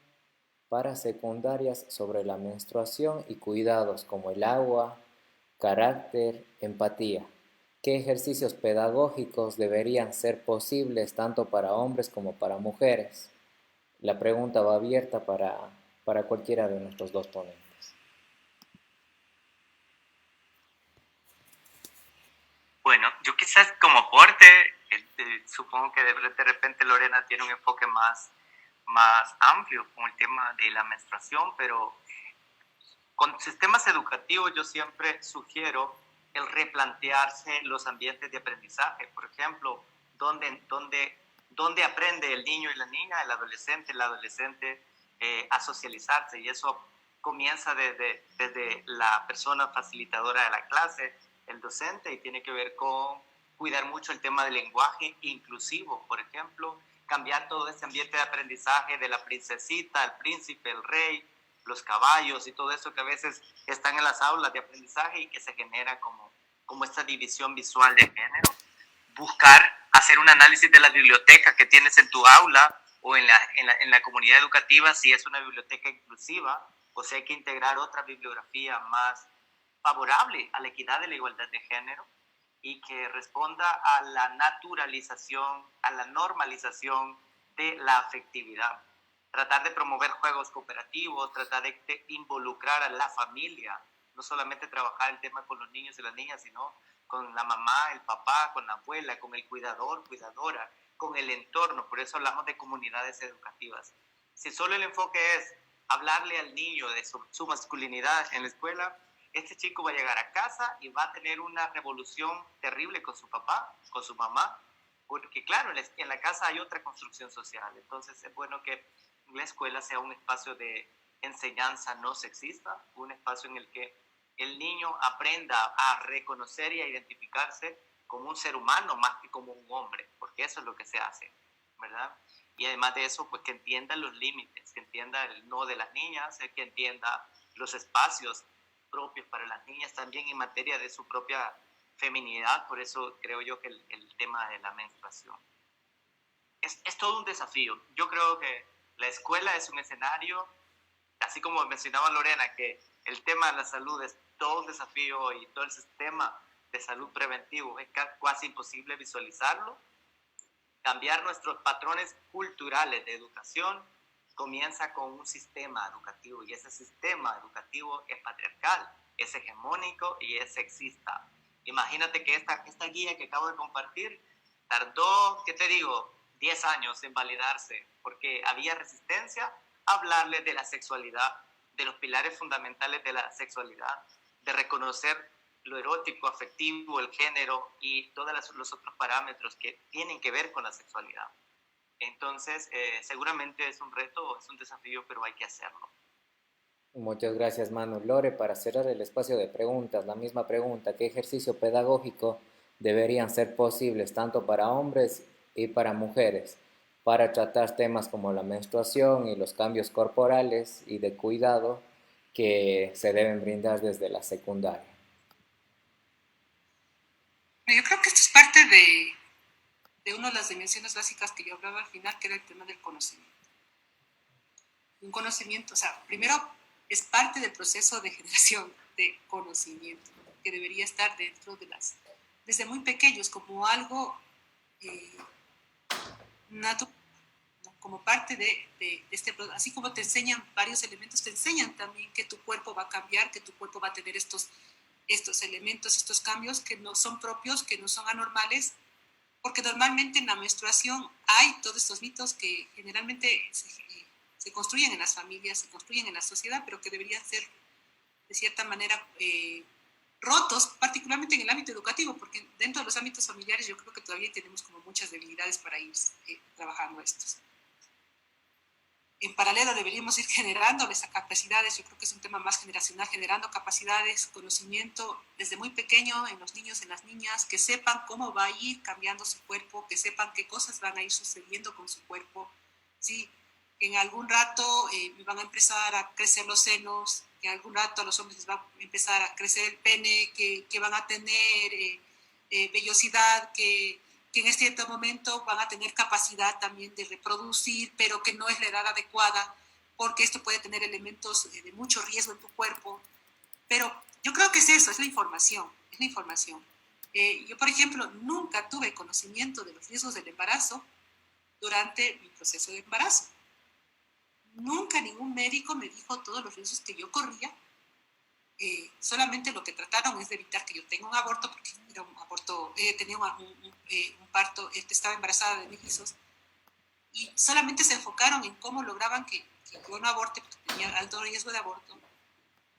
para secundarias sobre la menstruación y cuidados como el agua, carácter, empatía? ¿Qué ejercicios pedagógicos deberían ser posibles tanto para hombres como para mujeres? La pregunta va abierta para cualquiera de nuestros dos ponentes. Bueno, yo quizás como aporte, supongo que de repente Lorena tiene un enfoque más amplio con el tema de la menstruación, pero con sistemas educativos yo siempre sugiero el replantearse los ambientes de aprendizaje. Por ejemplo, ¿dónde aprende el niño y la niña, el adolescente a socializarse? Y eso comienza desde la persona facilitadora de la clase, el docente, y tiene que ver con cuidar mucho el tema del lenguaje inclusivo, por ejemplo, cambiar todo ese ambiente de aprendizaje de la princesita, el príncipe, el rey, los caballos y todo eso que a veces están en las aulas de aprendizaje y que se genera como esta división visual de género. Buscar hacer un análisis de la biblioteca que tienes en tu aula o en la comunidad educativa, si es una biblioteca inclusiva o si hay que integrar otra bibliografía más favorable a la equidad y la igualdad de género y que responda a la naturalización, a la normalización de la afectividad. Tratar de promover juegos cooperativos, tratar de involucrar a la familia, no solamente trabajar el tema con los niños y las niñas, sino con la mamá, el papá, con la abuela, con el cuidador, cuidadora, con el entorno. Por eso hablamos de comunidades educativas. Si solo el enfoque es hablarle al niño de su masculinidad en la escuela, este chico va a llegar a casa y va a tener una revolución terrible con su papá, con su mamá, porque claro, en la casa hay otra construcción social. Entonces es bueno que la escuela sea un espacio de enseñanza no sexista, un espacio en el que el niño aprenda a reconocer y a identificarse como un ser humano más que como un hombre, porque eso es lo que se hace, ¿verdad? Y además de eso, pues que entienda los límites, que entienda el no de las niñas, que entienda los espacios propios para las niñas, también en materia de su propia feminidad. Por eso creo yo que el tema de la menstruación es todo un desafío. Yo creo que la escuela es un escenario, así como mencionaba Lorena, que el tema de la salud es todo un desafío y todo el sistema de salud preventivo es casi imposible visualizarlo. Cambiar nuestros patrones culturales de educación comienza con un sistema educativo, y ese sistema educativo es patriarcal, es hegemónico y es sexista. Imagínate que esta guía que acabo de compartir tardó, ¿qué te digo?, 10 años en validarse, porque había resistencia a hablarle de la sexualidad, de los pilares fundamentales de la sexualidad, de reconocer lo erótico, afectivo, el género y todos los otros parámetros que tienen que ver con la sexualidad. Entonces, seguramente es un reto, es un desafío, pero hay que hacerlo. Muchas gracias, Manu. Lore, para cerrar el espacio de preguntas, la misma pregunta, ¿qué ejercicio pedagógico deberían ser posibles tanto para hombres y para mujeres para tratar temas como la menstruación y los cambios corporales y de cuidado que se deben brindar desde la secundaria? Yo creo que esto es parte de una de las dimensiones básicas que yo hablaba al final, que era el tema del conocimiento. Un conocimiento, o sea, primero es parte del proceso de generación de conocimiento, ¿no? Que debería estar dentro de desde muy pequeños, como algo natural, ¿no? Como parte de este proceso. Así como te enseñan varios elementos, te enseñan también que tu cuerpo va a cambiar, que tu cuerpo va a tener estos elementos, estos cambios que no son propios, que no son anormales, porque normalmente en la menstruación hay todos estos mitos que generalmente se construyen en las familias, se construyen en la sociedad, pero que deberían ser de cierta manera rotos, particularmente en el ámbito educativo, porque dentro de los ámbitos familiares yo creo que todavía tenemos como muchas debilidades para ir trabajando estos. En paralelo deberíamos ir generando esas capacidades, yo creo que es un tema más generacional, generando capacidades, conocimiento desde muy pequeño en los niños, en las niñas, que sepan cómo va a ir cambiando su cuerpo, que sepan qué cosas van a ir sucediendo con su cuerpo, ¿sí? En algún rato van a empezar a crecer los senos, que en algún rato a los hombres les va a empezar a crecer el pene, que van a tener vellosidad, que en este cierto momento van a tener capacidad también de reproducir, pero que no es la edad adecuada, porque esto puede tener elementos de mucho riesgo en tu cuerpo. Pero yo creo que es eso, es la información, es la información. Yo, por ejemplo, nunca tuve conocimiento de los riesgos del embarazo durante mi proceso de embarazo. Nunca ningún médico me dijo todos los riesgos que yo corría. Solamente lo que trataron es de evitar que yo tenga un aborto, porque era un aborto, tenía un parto, estaba embarazada de mellizos, y solamente se enfocaron en cómo lograban que yo no aborte, porque tenía alto riesgo de aborto,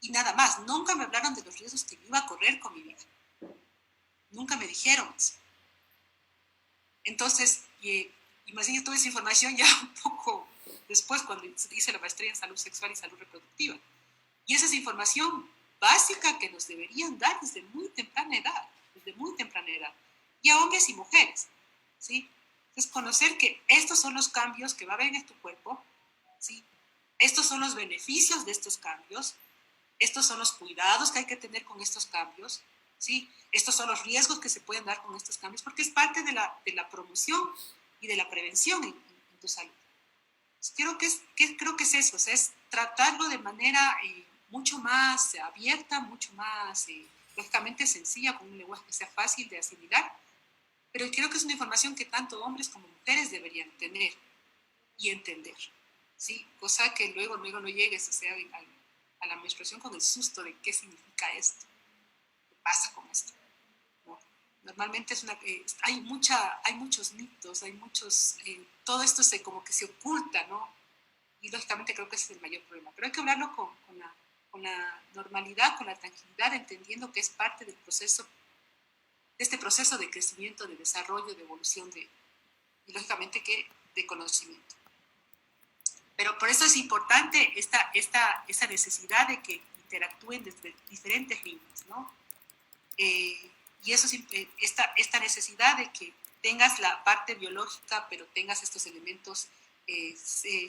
y nada más. Nunca me hablaron de los riesgos que yo iba a correr con mi vida. Nunca me dijeron eso. Entonces, y más bien toda esa información ya un poco después, cuando hice la maestría en salud sexual y salud reproductiva. Y esa es información básica que nos deberían dar desde muy temprana edad, y a hombres y mujeres, ¿sí? Entonces, conocer que estos son los cambios que va a haber en tu cuerpo, ¿sí? Estos son los beneficios de estos cambios, estos son los cuidados que hay que tener con estos cambios, ¿sí? Estos son los riesgos que se pueden dar con estos cambios, porque es parte de la promoción y de la prevención en tu salud. Entonces, creo que es eso, o sea, es tratarlo de manera mucho más abierta, mucho más, lógicamente sencilla, con un lenguaje que sea fácil de asimilar, pero creo que es una información que tanto hombres como mujeres deberían tener y entender, ¿sí? Cosa que luego no llegues, o sea, a la menstruación con el susto de qué significa esto, qué pasa con esto, ¿no? Normalmente hay muchos mitos, todo esto como que se oculta, ¿no? Y lógicamente creo que ese es el mayor problema, pero hay que hablarlo con la normalidad, con la tranquilidad, entendiendo que es parte del proceso, de este proceso de crecimiento, de desarrollo, de evolución, y lógicamente que de conocimiento. Pero por eso es importante esa necesidad de que interactúen desde diferentes líneas, ¿no? Y eso es esta necesidad de que tengas la parte biológica, pero tengas estos elementos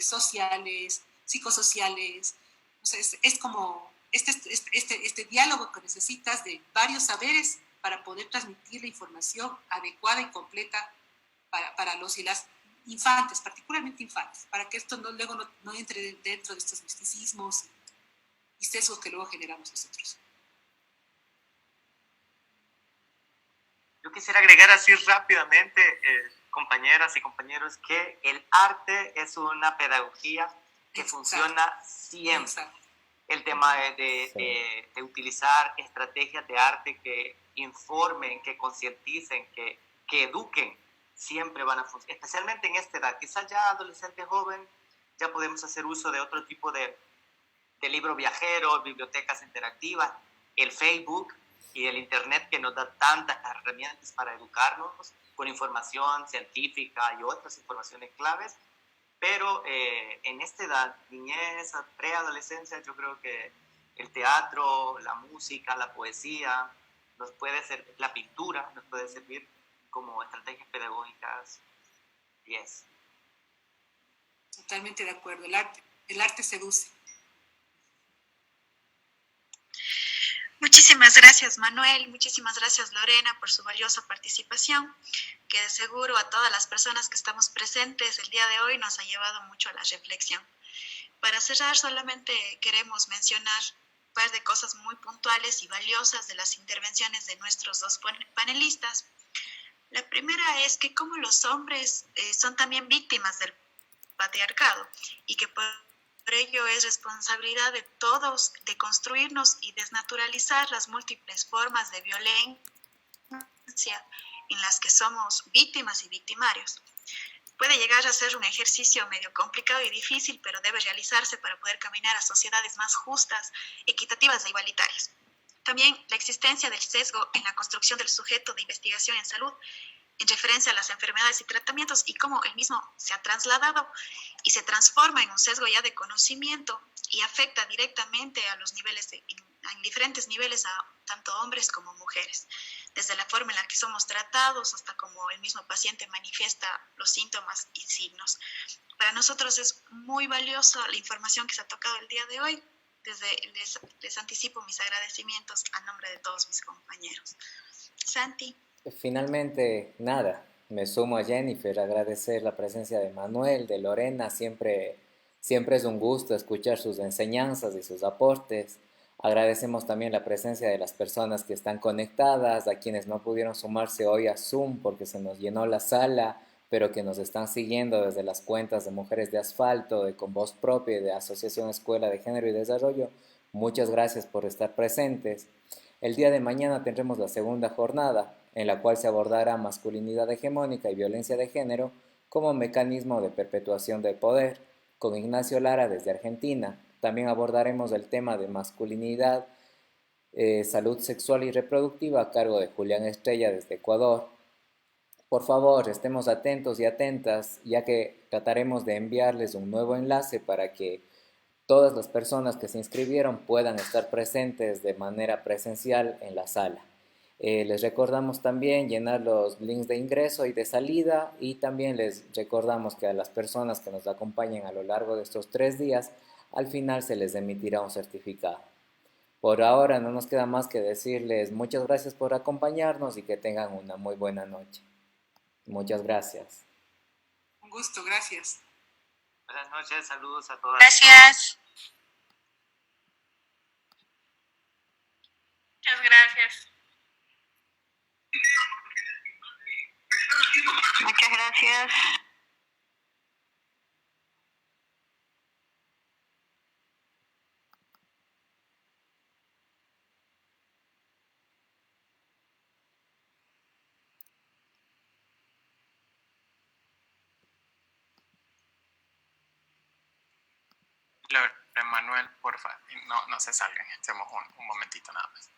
sociales, psicosociales. Entonces, es como este diálogo que necesitas de varios saberes para poder transmitir la información adecuada y completa para los y las infantes, particularmente infantes, para que esto luego no entre dentro de estos misticismos y sesgos que luego generamos nosotros. Yo quisiera agregar así rápidamente, compañeras y compañeros, que el arte es una pedagogía que funciona siempre. Exacto. El tema de utilizar estrategias de arte que informen, que concienticen, que eduquen, siempre van a funcionar, especialmente en esta edad. Quizás ya adolescente joven, ya podemos hacer uso de otro tipo de libros viajeros, bibliotecas interactivas, el Facebook y el Internet, que nos da tantas herramientas para educarnos con información científica y otras informaciones claves. Pero en esta edad, niñez, preadolescencia, yo creo que el teatro, la música, la poesía, la pintura nos puede servir como estrategias pedagógicas 10. Totalmente de acuerdo, el arte seduce. Muchísimas gracias, Manuel, muchísimas gracias, Lorena, por su valiosa participación, que de seguro a todas las personas que estamos presentes el día de hoy nos ha llevado mucho a la reflexión. Para cerrar, solamente queremos mencionar un par de cosas muy puntuales y valiosas de las intervenciones de nuestros dos panelistas. La primera es que como los hombres son también víctimas del patriarcado y que por ello es responsabilidad de todos de construirnos y desnaturalizar las múltiples formas de violencia en las que somos víctimas y victimarios. Puede llegar a ser un ejercicio medio complicado y difícil, pero debe realizarse para poder caminar a sociedades más justas, equitativas e igualitarias. También la existencia del sesgo en la construcción del sujeto de investigación en salud, en referencia a las enfermedades y tratamientos, y cómo el mismo se ha trasladado y se transforma en un sesgo ya de conocimiento y afecta directamente a los niveles, en diferentes niveles, a tanto hombres como mujeres, desde la forma en la que somos tratados hasta cómo el mismo paciente manifiesta los síntomas y signos. Para nosotros es muy valiosa la información que se ha tocado el día de hoy. Les anticipo mis agradecimientos a nombre de todos mis compañeros. Santi. Finalmente, nada, me sumo a Jennifer, agradecer la presencia de Manuel, de Lorena, siempre es un gusto escuchar sus enseñanzas y sus aportes. Agradecemos también la presencia de las personas que están conectadas, a quienes no pudieron sumarse hoy a Zoom porque se nos llenó la sala, pero que nos están siguiendo desde las cuentas de Mujeres de Asfalto, de Con Voz Propia y de Asociación Escuela de Género y Desarrollo. Muchas gracias por estar presentes. El día de mañana tendremos la segunda jornada, en la cual se abordará masculinidad hegemónica y violencia de género como mecanismo de perpetuación del poder, con Ignacio Lara desde Argentina. También abordaremos el tema de masculinidad, salud sexual y reproductiva a cargo de Julián Estrella desde Ecuador. Por favor, estemos atentos y atentas, ya que trataremos de enviarles un nuevo enlace para que todas las personas que se inscribieron puedan estar presentes de manera presencial en la sala. Les recordamos también llenar los links de ingreso y de salida, y también les recordamos que a las personas que nos acompañen a lo largo de estos 3 días, al final se les emitirá un certificado. Por ahora no nos queda más que decirles muchas gracias por acompañarnos y que tengan una muy buena noche. Muchas gracias. Un gusto, gracias. Buenas noches, saludos a todas. Gracias. Muchas gracias. Muchas gracias. Manuel, porfa, no se salgan, hacemos un momentito nada más.